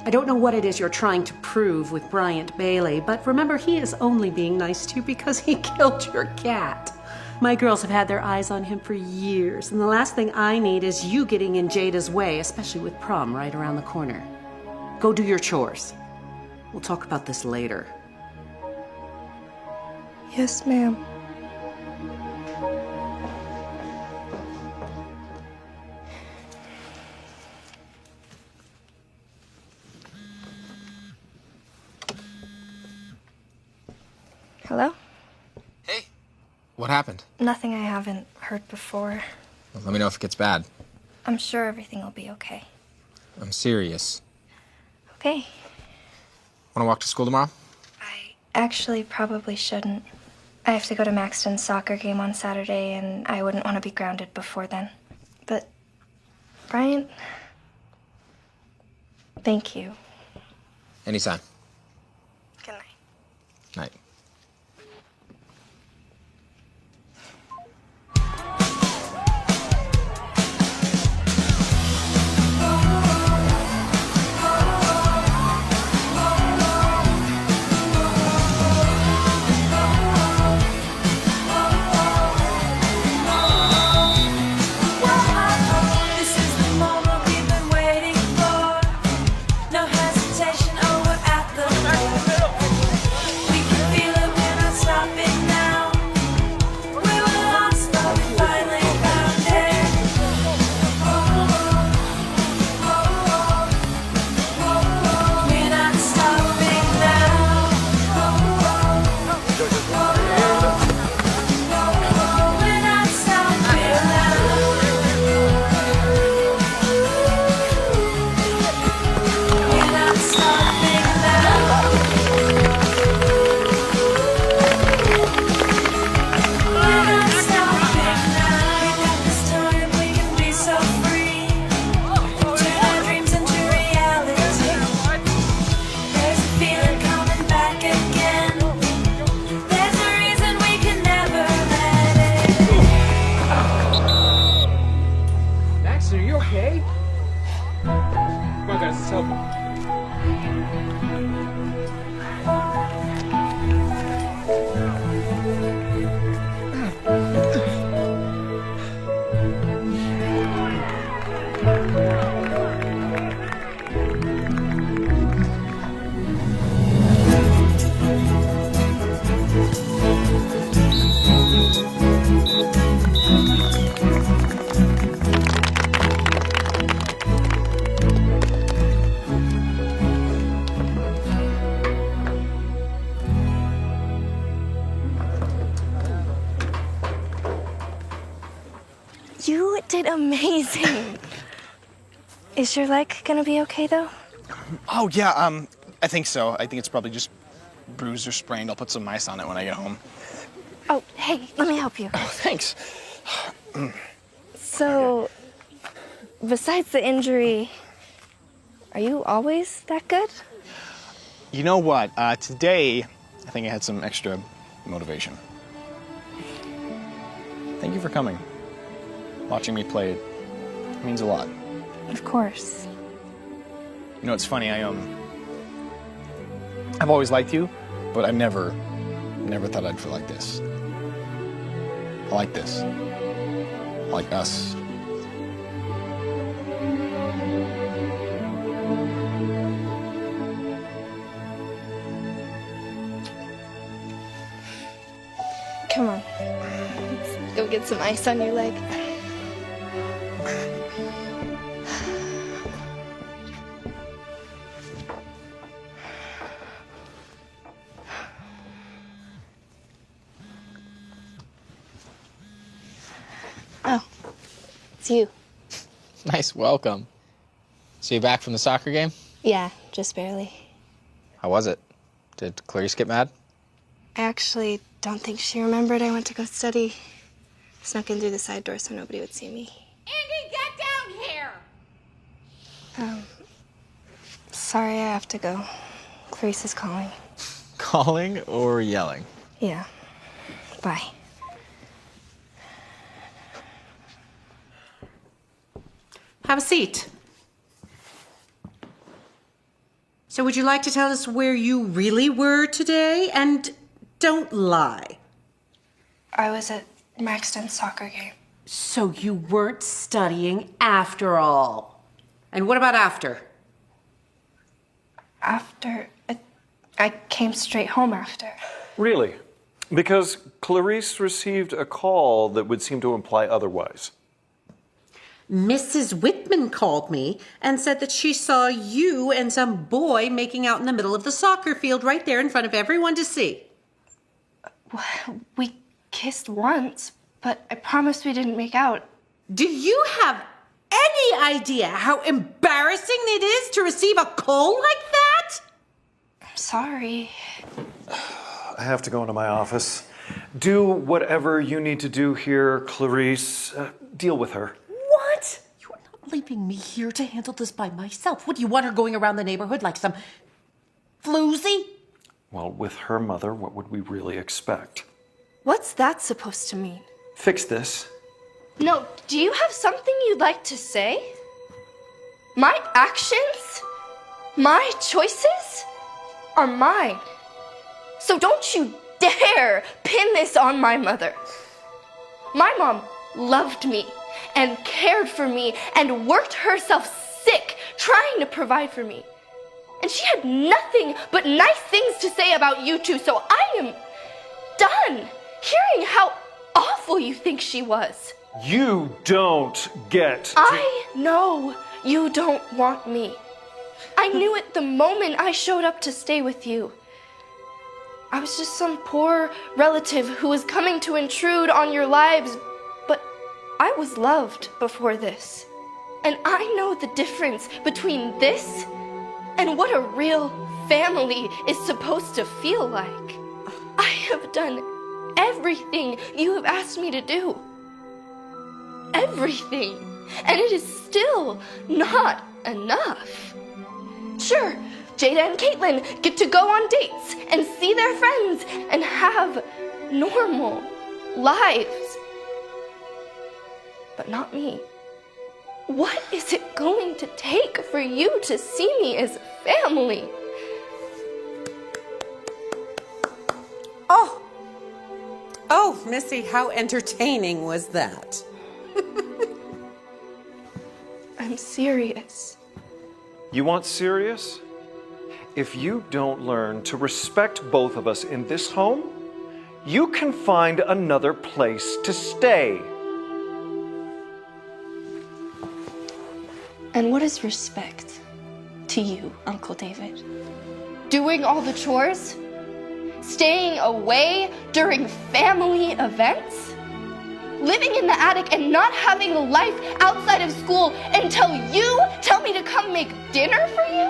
I don't know what it is you're trying to prove with Bryant Bailey, but remember, he is only being nice to you because he killed your cat. My girls have had their eyes on him for years, and the last thing I need is you getting in Jada's way, especially with prom right around the corner. Go do your chores. We'll talk about this later. Yes, ma'am. Hello? Hey. What happened? Nothing I haven't heard before. Well, let me know if it gets bad. I'm sure everything will be okay. I'm serious. Okay. Want to walk to school tomorrow? Actually, probably shouldn't. I have to go to Maxton's soccer game on Saturday, and I wouldn't want to be grounded before then. But, Brian, thank you. Anytime. Good night. Night. This is the moment we've been waiting for. No hesitation over at the door. We can feel You did amazing. Is your leg gonna be okay, though? Oh, yeah, I think so. I think it's probably just bruised or sprained. I'll put some ice on it when I get home. Oh, hey, let me help you. Oh, thanks. So, besides the injury, are you always that good? You know what? Today, I think I had some extra motivation. Thank you for coming. Watching me play, it means a lot. Of course. You know, it's funny, I've always liked you, but I never thought I'd feel like this. I like this. I like us. Come on. Let's go get some ice on your leg. Oh, it's you. Nice welcome. So you back from the soccer game? Yeah, just barely. How was it? Did Clarice get mad? I actually don't think she remembered I went to go study. Snuck in through the side door so nobody would see me. Andy, get down here! Sorry, I have to go. Clarice is calling. Calling or yelling? Yeah. Bye. Have a seat. So would you like to tell us where you really were today? And don't lie. I was at Maxton's soccer game. So you weren't studying after all. And what about after? After, I came straight home after. Really? Because Clarice received a call that would seem to imply otherwise. Mrs. Whitman called me and said that she saw you and some boy making out in the middle of the soccer field right there in front of everyone to see. We kissed once, but I promised we didn't make out. Do you have any idea how embarrassing it is to receive a call like that? I'm sorry. I have to go into my office. Do whatever you need to do here, Clarice. Deal with her. What? You're not leaving me here to handle this by myself. What, do you want her going around the neighborhood like some floozy? Well, with her mother, what would we really expect? What's that supposed to mean? Fix this. No, do you have something you'd like to say? My actions, my choices are mine. So don't you dare pin this on my mother. My mom loved me and cared for me and worked herself sick trying to provide for me. And she had nothing but nice things to say about you two, so I am done hearing how awful you think she was. You don't get. I know you don't want me. I knew it the moment I showed up to stay with you. I was just some poor relative who was coming to intrude on your lives, but I was loved before this. And I know the difference between this and what a real family is supposed to feel like. I have done everything you have asked me to do. Everything. And it is still not enough. Sure, Jada and Caitlin get to go on dates and see their friends and have normal lives. But not me. What is it going to take for you to see me as family? Oh, Missy, how entertaining was that? I'm serious. You want serious? If you don't learn to respect both of us in this home, you can find another place to stay. And what is respect to you, Uncle David? Doing all the chores? Staying away during family events? living in the attic and not having a life outside of school until you tell me to come make dinner for you?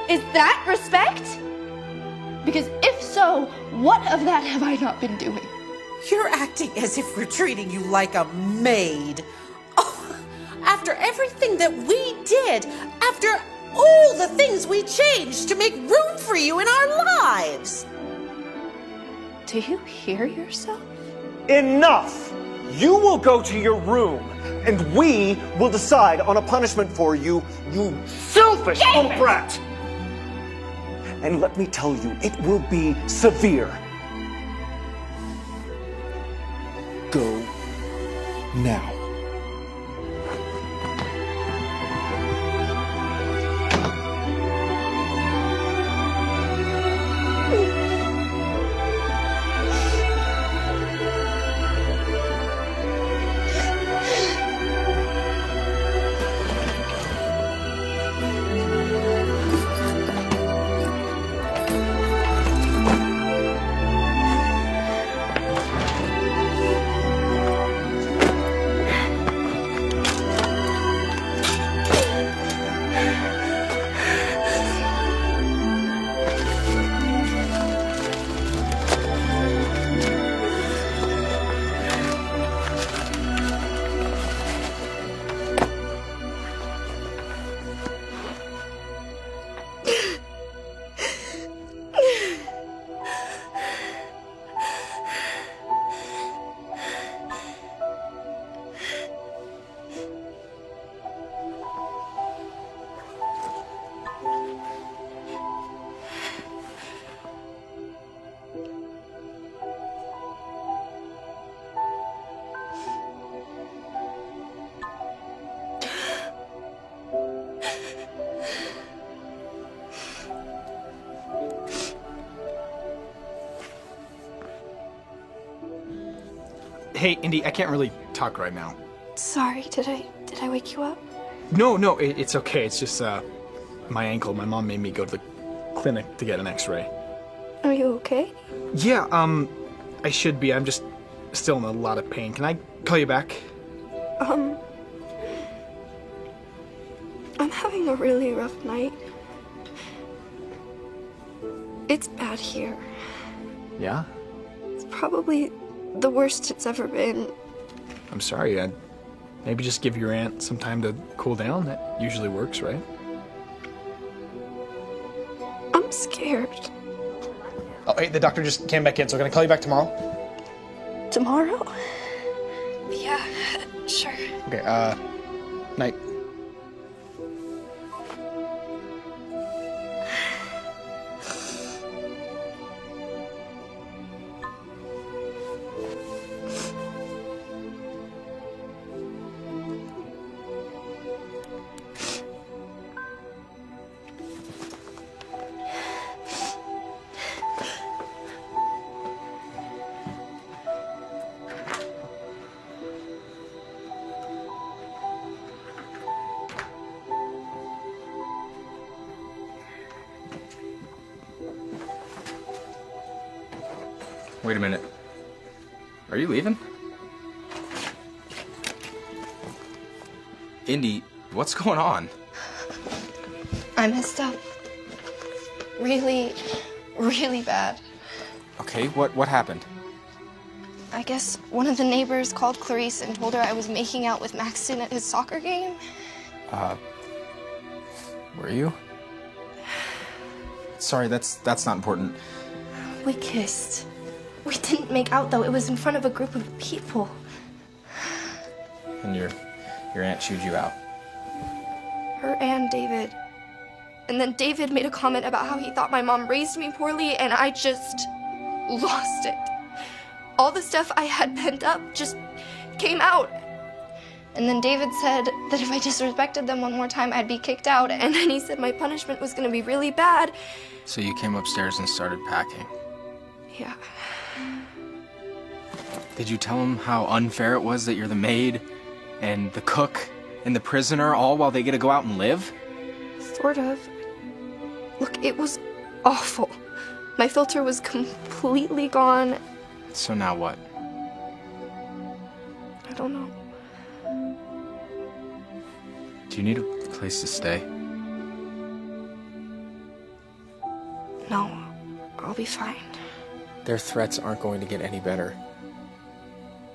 Is that respect? Because if so, what of that have I not been doing? You're acting as if we're treating you like a maid. Oh, after everything that we did, after all the things we changed to make room for you in our lives. Do you hear yourself? Enough! You will go to your room, and we will decide on a punishment for you, you selfish little brat! And let me tell you, it will be severe. Go now. Hey, Indy, I can't really talk right now. Sorry, did I wake you up? No, it's okay. It's just, my ankle. My mom made me go to the clinic to get an x-ray. Are you okay? Yeah, I should be. I'm just still in a lot of pain. Can I call you back? I'm having a really rough night. It's bad here. Yeah? It's probably the worst it's ever been. I'm sorry. I'd maybe just give your aunt some time to cool down. That usually works, right? I'm scared. Oh, hey, the doctor just came back in, so can I call you back tomorrow? Tomorrow? Yeah, sure. Okay, night. Wait a minute. Are you leaving? Indy, what's going on? I messed up. Really, really bad. Okay, what happened? I guess one of the neighbors called Clarice and told her I was making out with Maxton at his soccer game. Were you? Sorry, that's not important. We kissed. We didn't make out, though. It was in front of a group of people. And your aunt chewed you out. Her and David. And then David made a comment about how he thought my mom raised me poorly, and I just lost it. All the stuff I had pent up just came out. And then David said that if I disrespected them one more time, I'd be kicked out. And then he said my punishment was going to be really bad. So you came upstairs and started packing. Yeah. Did you tell him how unfair it was that you're the maid and the cook and the prisoner all while they get to go out and live? Sort of. Look, it was awful. My filter was completely gone. So now what? I don't know. Do you need a place to stay? No, I'll be fine. Their threats aren't going to get any better.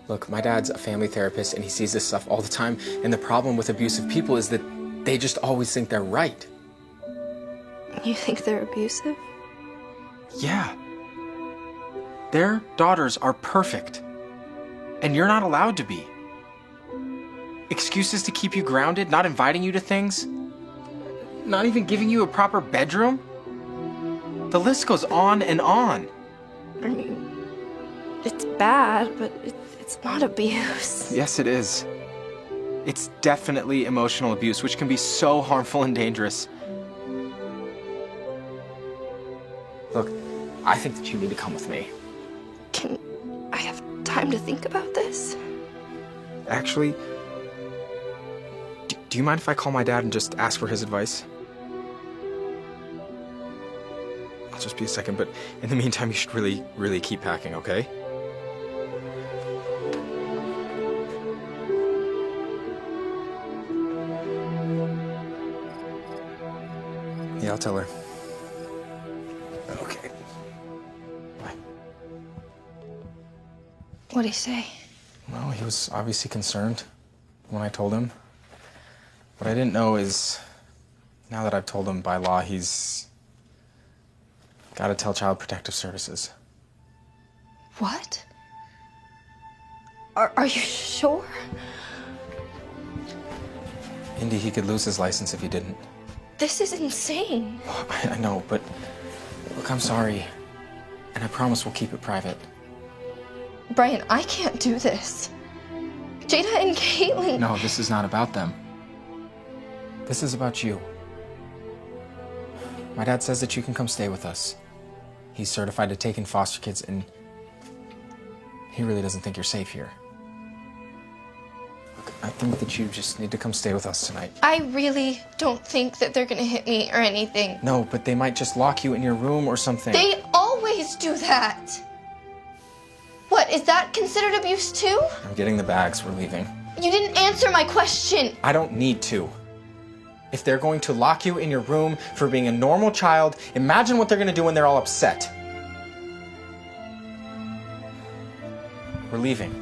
Look, my dad's a family therapist and he sees this stuff all the time, and the problem with abusive people is that they just always think they're right. You think they're abusive? Yeah. Their daughters are perfect, and you're not allowed to be. Excuses to keep you grounded, not inviting you to things, not even giving you a proper bedroom. The list goes on and on. I mean, it's bad, but it's not abuse. Yes, it is. It's definitely emotional abuse, which can be so harmful and dangerous. Look, I think that you need to come with me. Can I have time to think about this? Actually, do you mind if I call my dad and just ask for his advice? I'll just be a second, but in the meantime, you should really, really keep packing, okay? Yeah, I'll tell her. Okay. Bye. What'd he say? Well, he was obviously concerned when I told him. What I didn't know is, now that I've told him by law, he's got to tell Child Protective Services. What? Are you sure? Indy, he could lose his license if he didn't. This is insane. I know, but look, I'm sorry. And I promise we'll keep it private. Brian, I can't do this. Jada and Caitlin. No, this is not about them. This is about you. My dad says that you can come stay with us. He's certified to take in foster kids, and he really doesn't think you're safe here. Look, I think that you just need to come stay with us tonight. I really don't think that they're gonna hit me or anything. No, but they might just lock you in your room or something. They always do that. What, is that considered abuse too? I'm getting the bags. We're leaving. You didn't answer my question. I don't need to. If they're going to lock you in your room for being a normal child, imagine what they're going to do when they're all upset. We're leaving.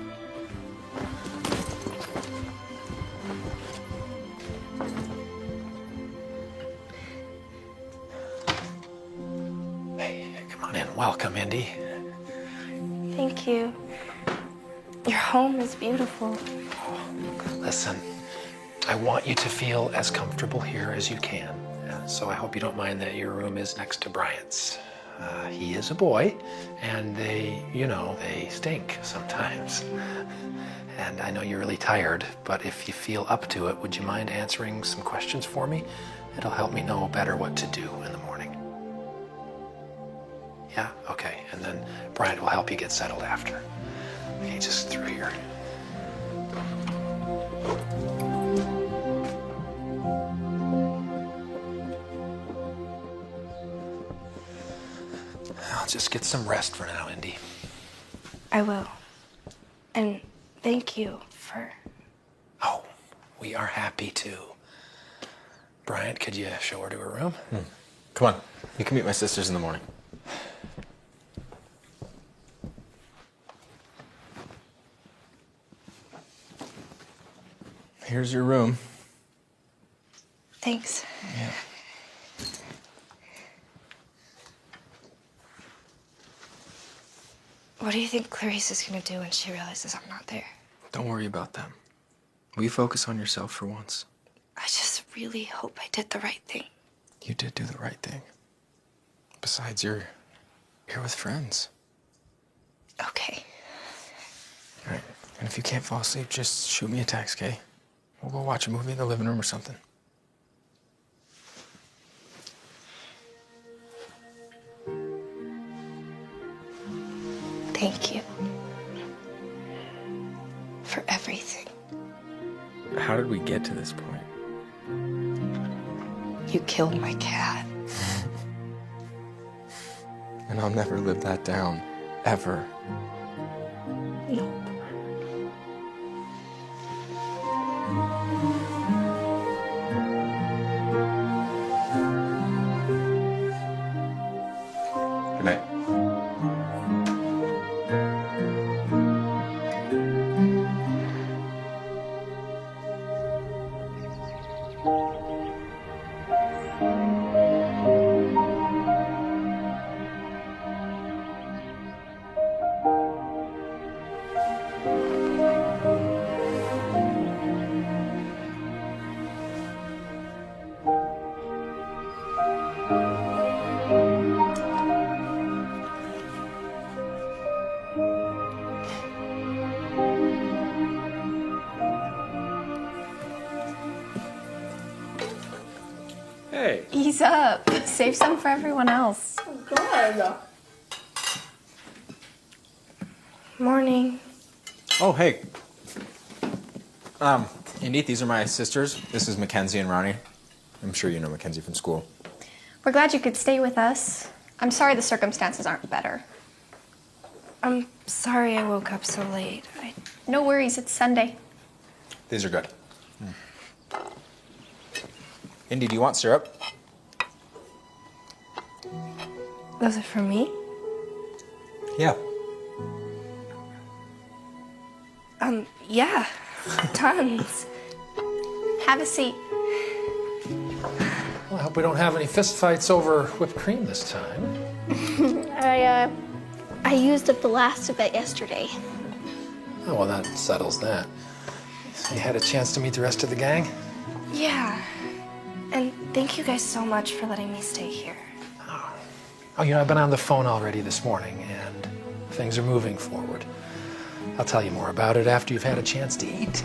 Hey, come on in. Welcome, Indy. Thank you. Your home is beautiful. Listen, I want you to feel as comfortable here as you can. So I hope you don't mind that your room is next to Bryant's. He is a boy, and they stink sometimes. And I know you're really tired, but if you feel up to it, would you mind answering some questions for me? It'll help me know better what to do in the morning. Yeah? Okay. And then Bryant will help you get settled after. Okay, just through here. I'll just get some rest for now, Indy. I will. And thank you for... Oh, we are happy to. Bryant, could you show her to her room? Come on. You can meet my sisters in the morning. Here's your room. Thanks. Yeah. What do you think Clarice is gonna do when she realizes I'm not there? Don't worry about them. Will you focus on yourself for once? I just really hope I did the right thing. You did do the right thing. Besides, you're here with friends. Okay. All right. And if you can't fall asleep, just shoot me a text, okay? We'll go watch a movie in the living room or something. Thank you. For everything. How did we get to this point? You killed my cat. And I'll never live that down. Ever. No. Okay. Ease up. Save some for everyone else. Good. Morning. Oh, hey. Indy, these are my sisters. This is Mackenzie and Ronnie. I'm sure you know Mackenzie from school. We're glad you could stay with us. I'm sorry the circumstances aren't better. I'm sorry I woke up so late. No worries, it's Sunday. These are good. Indy, do you want syrup? Was it for me? Yeah. Yeah. Tons. Have a seat. Well, I hope we don't have any fist fights over whipped cream this time. I used up the last of it yesterday. Oh, well, that settles that. So you had a chance to meet the rest of the gang? Yeah. And thank you guys so much for letting me stay here. Oh, you know, I've been on the phone already this morning, and things are moving forward. I'll tell you more about it after you've had a chance to eat.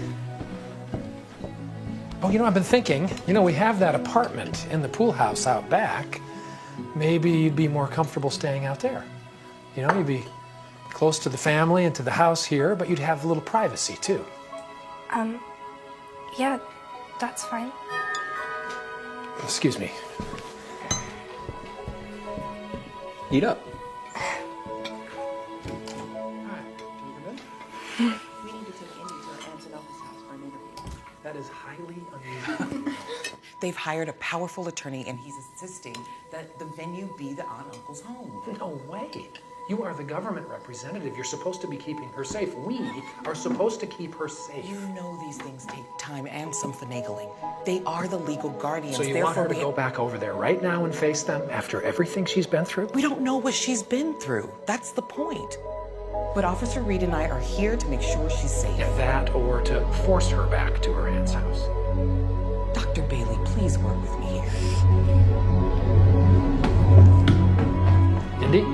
Oh, you know, I've been thinking, we have that apartment in the pool house out back. Maybe you'd be more comfortable staying out there. You'd be close to the family and to the house here, but you'd have a little privacy, too. Yeah, that's fine. Excuse me. Eat up. That is highly unusual. They've hired a powerful attorney, and he's insisting that the venue be the aunt and uncle's home. No way. You are the government representative. You're supposed to be keeping her safe. We are supposed to keep her safe. You know these things take time and some finagling. They are the legal guardians. So you want her to go back over there right now and face them after everything she's been through? We don't know what she's been through. That's the point. But Officer Reed and I are here to make sure she's safe. That or to force her back to her aunt's house. Dr. Bailey, please work with me here. Indy?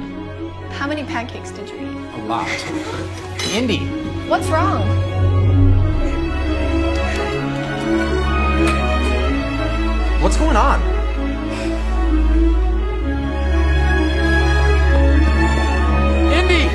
How many pancakes did you eat? A lot. Indy! What's wrong? What's going on? Indy!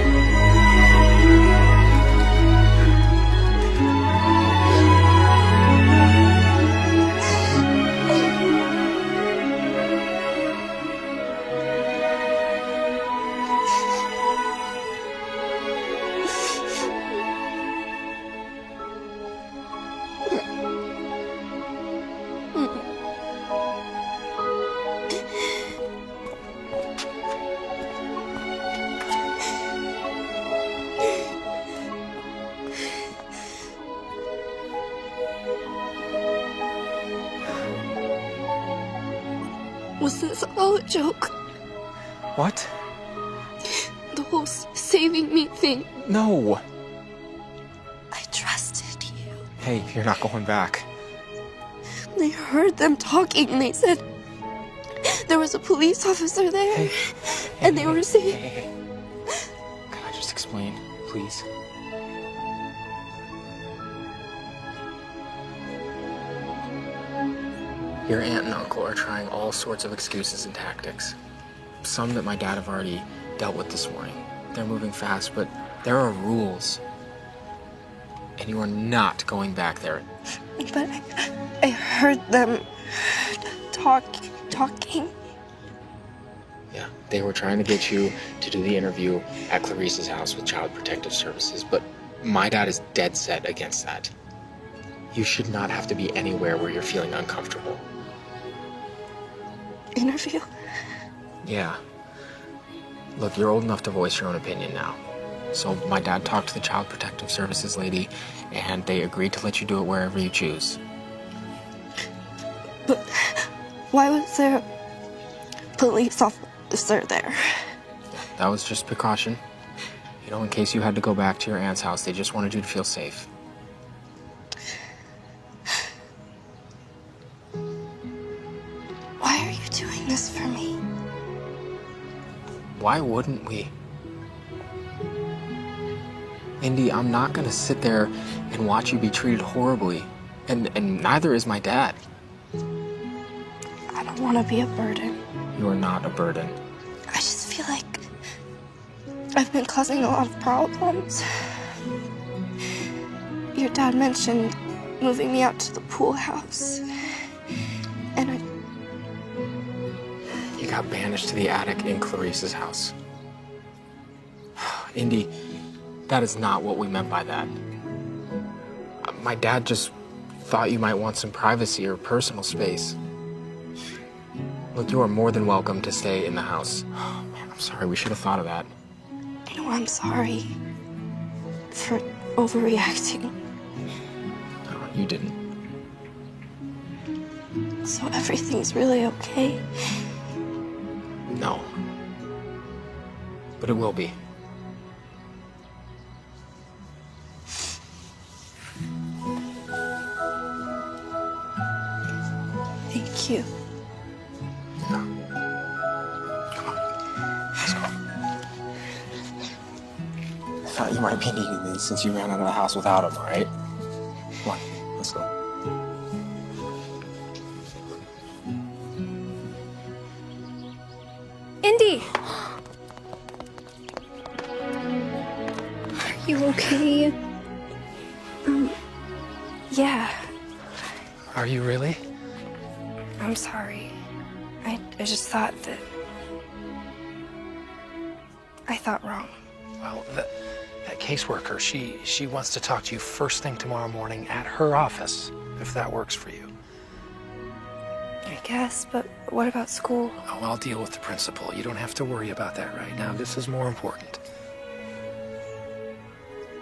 Was this all a joke? What? The whole saving me thing. No. I trusted you. Hey, you're not going back. I heard them talking. They said there was a police officer there. And they were saying... Can I just explain, please? Your aunt and uncle are trying all sorts of excuses and tactics. Some that my dad have already dealt with this morning. They're moving fast, but there are rules. And you are not going back there. But I heard them talking. Yeah, they were trying to get you to do the interview at Clarice's house with Child Protective Services, but my dad is dead set against that. You should not have to be anywhere where you're feeling uncomfortable. Interview? Yeah. Look, you're old enough to voice your own opinion now. So my dad talked to the Child Protective Services lady, and they agreed to let you do it wherever you choose. But why was there a police officer there? That was just precaution. You know, in case you had to go back to your aunt's house, they just wanted you to feel safe. Why are you doing this for me? Why wouldn't we? Indy, I'm not gonna sit there and watch you be treated horribly. And neither is my dad. I don't don't want to be a burden. You are not a burden. I just feel like I've been causing a lot of problems. Your dad mentioned moving me out to the pool house. And You got banished to the attic in Clarice's house. Indy, that is not what we meant by that. My dad just thought you might want some privacy or personal space. Look, you are more than welcome to stay in the house. Oh, man, I'm sorry. We should have thought of that. you know, I'm sorry for overreacting. No, you didn't. So everything's really okay? No. But it will be. Thank you. I thought you might be needing these since you ran out of the house without them, all right? Come on, let's go. Indy! Are you okay? Yeah. Are you really? I'm sorry. I just thought that... I thought wrong. Well, that caseworker, she wants to talk to you first thing tomorrow morning at her office, if that works for you. I guess, but what about school? Oh, I'll deal with the principal. You don't have to worry about that right now. This is more important.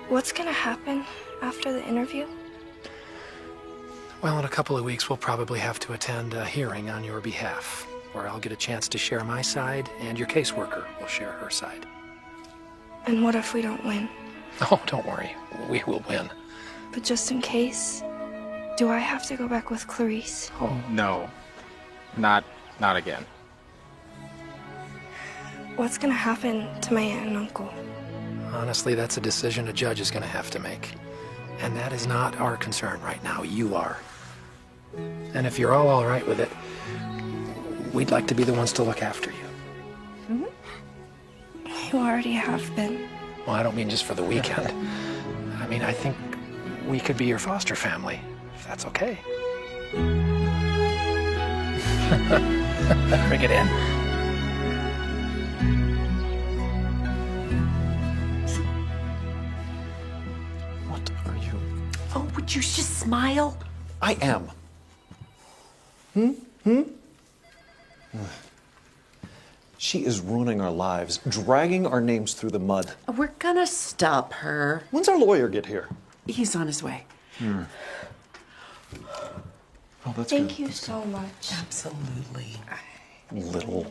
What's gonna happen after the interview? Well, in a couple of weeks, we'll probably have to attend a hearing on your behalf, where I'll get a chance to share my side, and your caseworker will share her side. And what if we don't win? Oh, don't worry. We will win. But just in case, do I have to go back with Clarice? Oh, no. Not again. What's gonna happen to my aunt and uncle? Honestly, that's a decision a judge is going to have to make. And that is not our concern right now. You are. And if you're all right with it, we'd like to be the ones to look after you. You already have been. Well, I don't mean just for the weekend. I mean, I think we could be your foster family, if that's okay. Bring it in. What are you? Oh, would you just smile? I am. She is ruining our lives, dragging our names through the mud. We're gonna stop her. When's our lawyer get here? He's on his way. Oh, that's Thank good. you so much. Absolutely. Little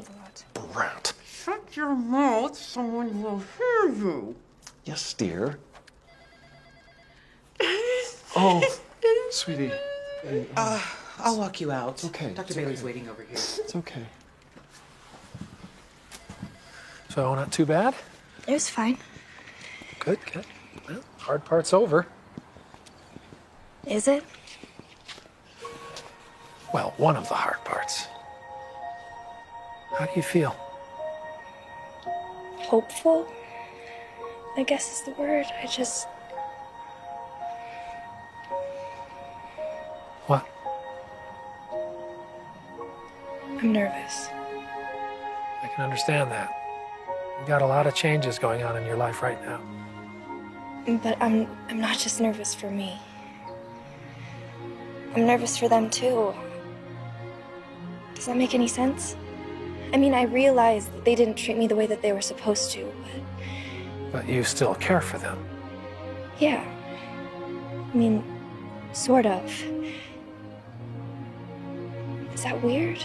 brat. Shut your mouth, someone will hear you. Yes, dear. Oh, sweetie. I'll walk you out. Okay. Dr. Bailey's waiting over here. It's okay. So, not too bad? It was fine. Good, good. Well, hard part's over. Is it? Well, one of the hard parts. How do you feel? Hopeful? I guess is the word. What? I'm nervous. I can understand that. You got a lot of changes going on in your life right now. But I'm not just nervous for me. I'm nervous for them too. Does that make any sense? I mean, I realize that they didn't treat me the way that they were supposed to, but But you still care for them. yeah. I mean, sort of. Is that weird?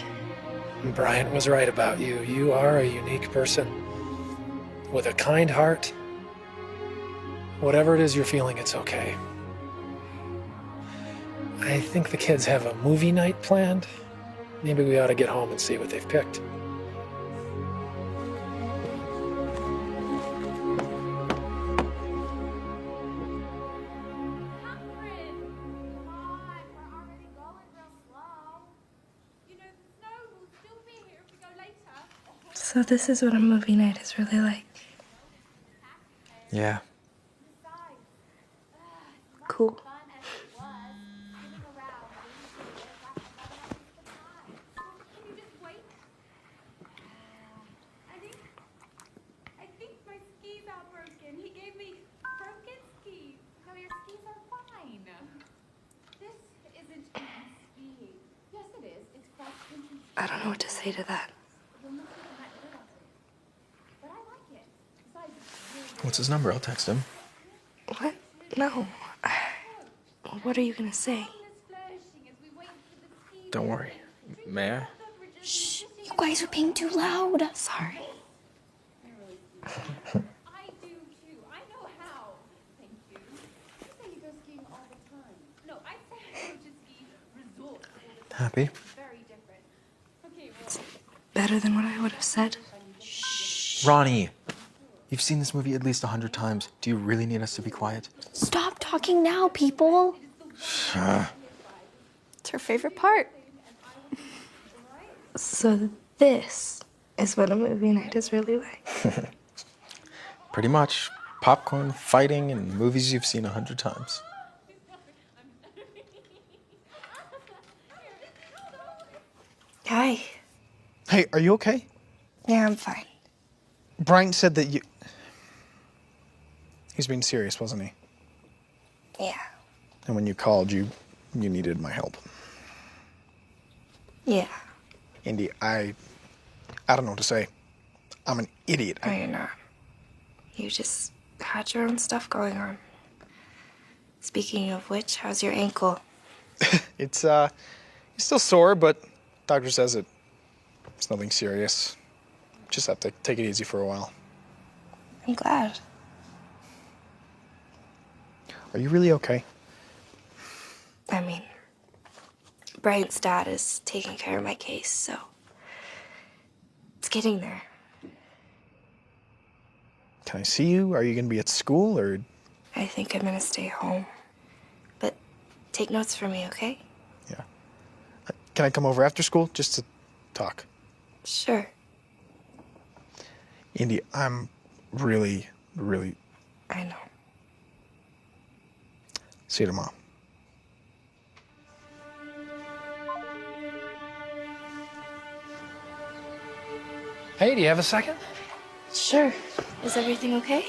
Brian was right about you. You are a unique person with a kind heart. Whatever it is you're feeling, it's okay. I think the kids have a movie night planned. Maybe we ought to get home and see what they've picked. So this is what a movie night is really like. Yeah. Cool. I think my skis are broken. He gave me broken skis. No, your skis are fine. This isn't even skiing. Yes, it is. It's cross-country. I don't know what to say to that. But I like it. Besides, it's really What's his number? I'll text him. What? No. What are you gonna say? Don't worry. May I? Shh. You guys are being too loud. Sorry. I do too. I know how. Thank you. You say you go skiing all the time. No, I say I go to ski resorts. Happy? Very different. Okay, well, Better than what I would have said. Ronnie! You've seen this movie at least 100 times. Do you really need us to be quiet? Stop talking now, people. It's her favorite part. So this is what a movie night is really like. Pretty much. Popcorn, fighting, and movies you've seen 100 times. Hi. Hey, are you okay? Yeah, I'm fine. Bryant said that you... He's being serious, wasn't he? Yeah. And when you called, you needed my help. Yeah. Indy, I don't know what to say. I'm an idiot. No, you're not. You just had your own stuff going on. Speaking of which, how's your ankle? It's still sore, but doctor says it's nothing serious. Just have to take it easy for a while. I'm glad. Are you really okay? I mean, Bryant's dad is taking care of my case, so it's getting there. Can I see you? Are you gonna be at school or? I think I'm gonna stay home. But take notes for me, okay? Can I come over after school just to talk? Sure. Indy, I'm really, really. I know. See you tomorrow. Hey, do you have a second? Sure. Is everything okay?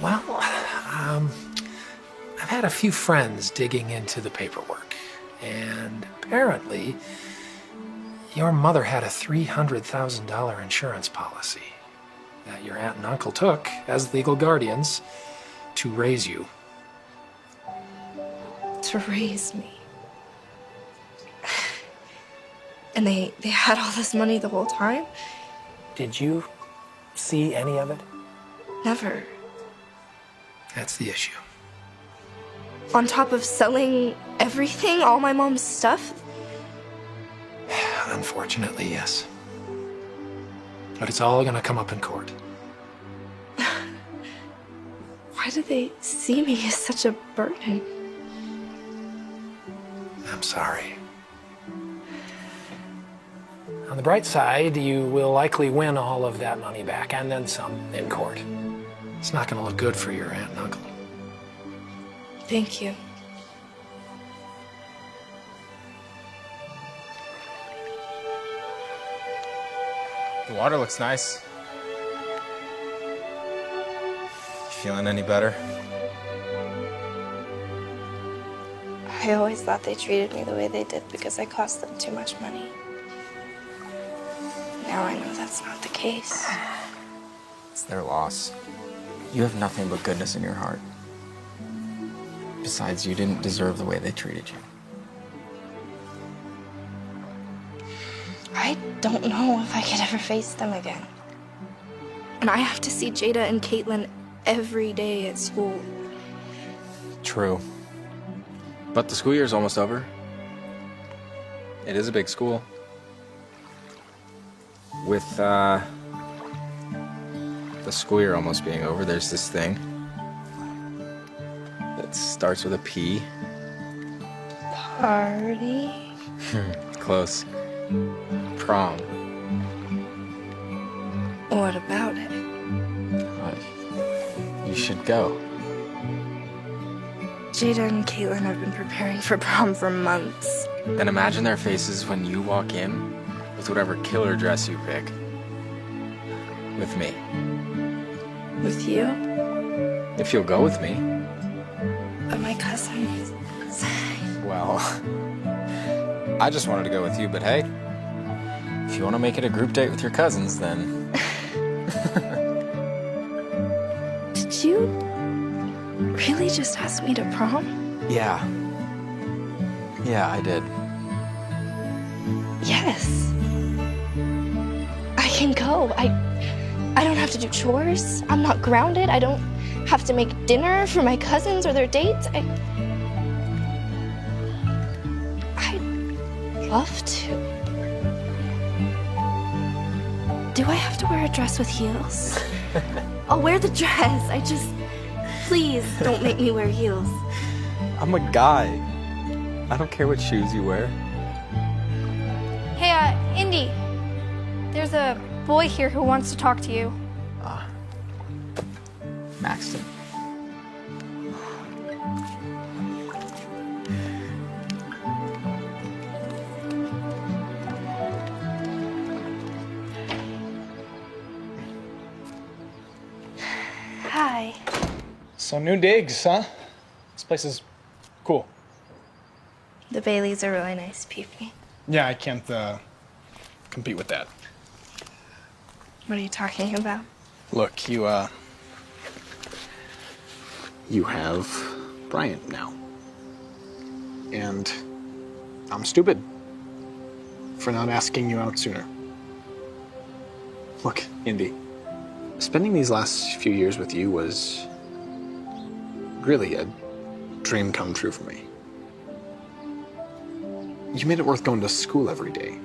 Well, I've had a few friends digging into the paperwork, and apparently your mother had a $300,000 insurance policy that your aunt and uncle took as legal guardians to raise you. To raise me. And they had all this money the whole time? Did you see any of it? Never. That's the issue. On top of selling everything, all my mom's stuff? Unfortunately, yes. But it's all gonna come up in court. Why do they see me as such a burden? I'm sorry. On the bright side, you will likely win all of that money back, and then some, in court. It's not gonna look good for your aunt and uncle. Thank you. The water looks nice. Feeling any better? I always thought they treated me the way they did because I cost them too much money. Now I know that's not the case. It's their loss. You have nothing but goodness in your heart. Besides, you didn't deserve the way they treated you. I don't know if I could ever face them again. And I have to see Jada and Caitlin every day at school. True. But the school year's almost over. It is a big school. With, the school year almost being over, there's this thing that starts with a P. Party? Close. Prom. What about it? You should go. Jada and Caitlin have been preparing for prom for months. Then imagine their faces when you walk in with whatever killer dress you pick. With me. With you? If you'll go with me. But my cousin. Well, I just wanted to go with you, but hey, if you want to make it a group date with your cousins, then... Did you really just ask me to prom? Yeah. Yeah, I did. Yes. I can go. I don't have to do chores. I'm not grounded. I don't have to make dinner for my cousins or their dates. I'd love to. Do I have to wear a dress with heels? I'll wear the dress. Please don't make me wear heels. I'm a guy. I don't care what shoes you wear. Hey, Indy. There's a boy here who wants to talk to you. Maxton. Hi. So new digs, huh? This place is cool. The Baileys are really nice people. Yeah, I can't compete with that. What are you talking about? Look, you have Bryant now. And I'm stupid for not asking you out sooner. Look, Indy, spending these last few years with you was really a dream come true for me. You made it worth going to school every day.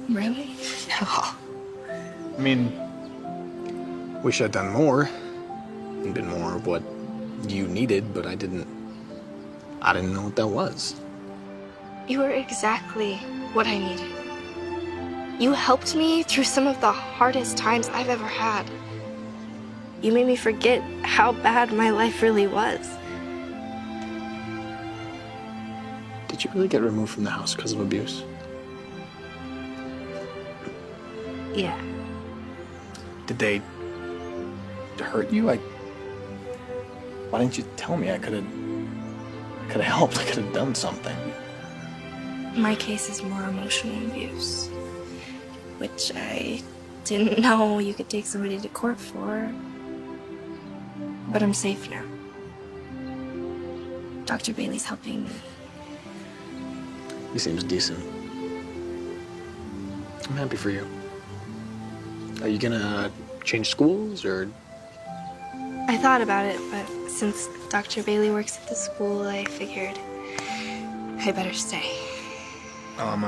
Really? Yeah. I mean, wish I'd done more and been more of what you needed, but I didn't know what that was. You were exactly what I needed. You helped me through some of the hardest times I've ever had. You made me forget how bad my life really was. Did you really get removed from the house because of abuse? Yeah. Did they hurt you? Why didn't you tell me? I could have helped. I could have done something. My case is more emotional abuse, which I didn't know you could take somebody to court for. But I'm safe now. Dr. Bailey's helping me. He seems decent. I'm happy for you. Are you gonna change schools, or? I thought about it, but since Dr. Bailey works at the school, I figured I better stay. Well, I'm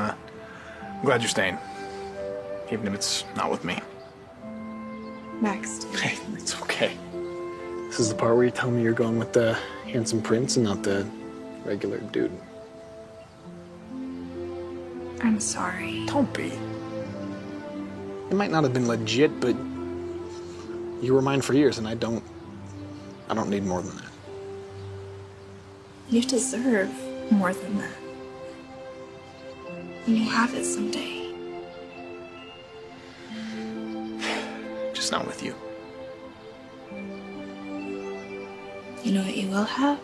glad you're staying, even if it's not with me. Max. Hey, it's okay. This is the part where you tell me you're going with the handsome prince and not the regular dude. I'm sorry. Don't be. It might not have been legit, but you were mine for years, and I don't need more than that. You deserve more than that. And you'll have it someday. Just not with you. You know what you will have?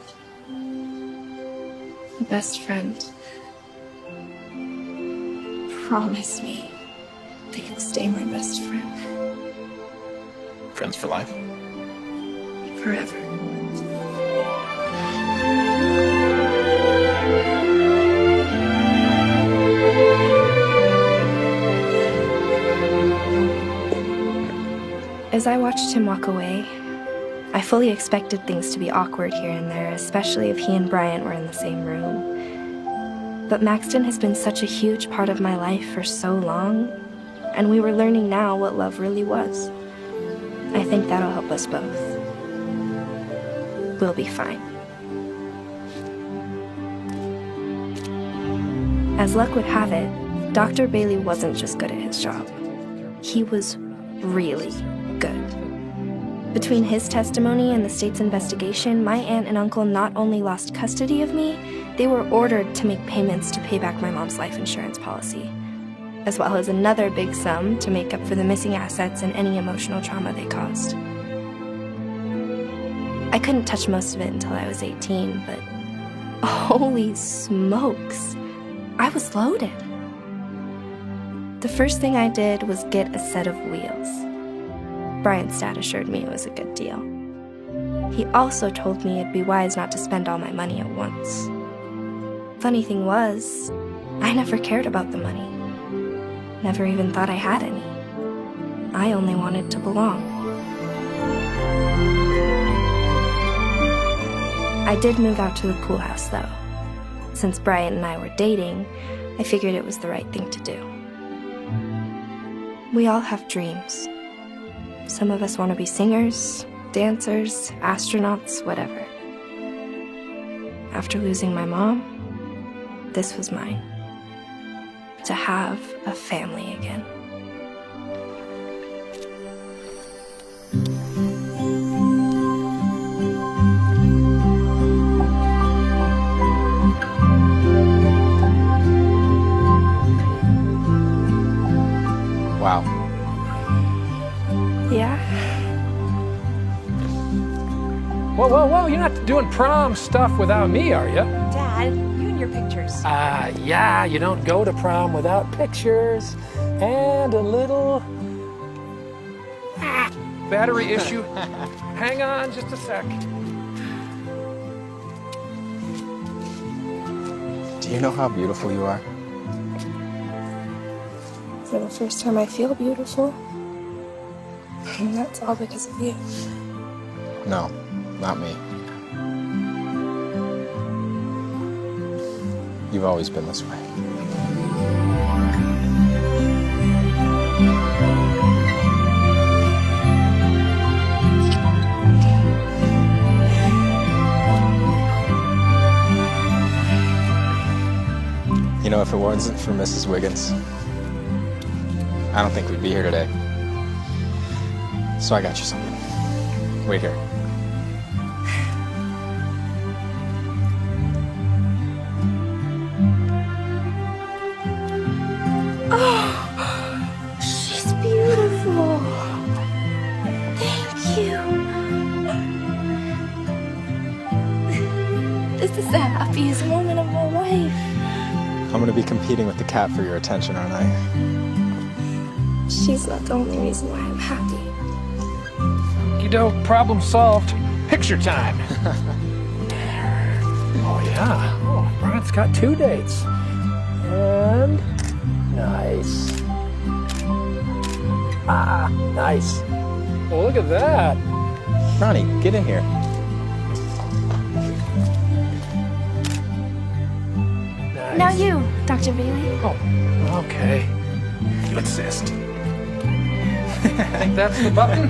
A best friend. Promise me that you'll stay my best friend. Friends for life. Forever. As I watched him walk away, I fully expected things to be awkward here and there, especially if he and Bryant were in the same room. But Maxton has been such a huge part of my life for so long, and we were learning now what love really was. I think that'll help us both. We'll be fine. As luck would have it, Dr. Bailey wasn't just good at his job. He was really good. Between his testimony and the state's investigation, my aunt and uncle not only lost custody of me, they were ordered to make payments to pay back my mom's life insurance policy, as well as another big sum to make up for the missing assets and any emotional trauma they caused. I couldn't touch most of it until I was 18, but holy smokes, I was loaded. The first thing I did was get a set of wheels. Bryant's dad assured me it was a good deal. He also told me it'd be wise not to spend all my money at once. Funny thing was, I never cared about the money. Never even thought I had any. I only wanted to belong. I did move out to the pool house, though. Since Bryant and I were dating, I figured it was the right thing to do. We all have dreams. Some of us want to be singers, dancers, astronauts, whatever. After losing my mom, this was mine. To have a family again. Wow. Yeah? Whoa, you're not doing prom stuff without me, are you? Dad, you and your pictures. Yeah, you don't go to prom without pictures and a little battery issue. Hang on just a sec. Do you know how beautiful you are? For the first time, I feel beautiful. And that's all because of you. No, not me. You've always been this way. You know, if it wasn't for Mrs. Wiggins, I don't think we'd be here today. So I got you something. Wait here. Oh, she's beautiful. Thank you. This is the happiest moment of my life. I'm gonna be competing with the cat for your attention, aren't I? She's not the only reason why I'm happy. Problem solved. Picture time. Oh, yeah. Oh, Bryant's got 2 dates. And nice. Nice. Well, look at that. Ronnie, get in here. Nice. Now you, Dr. Bailey. Oh, okay. You insist. Think that's the button?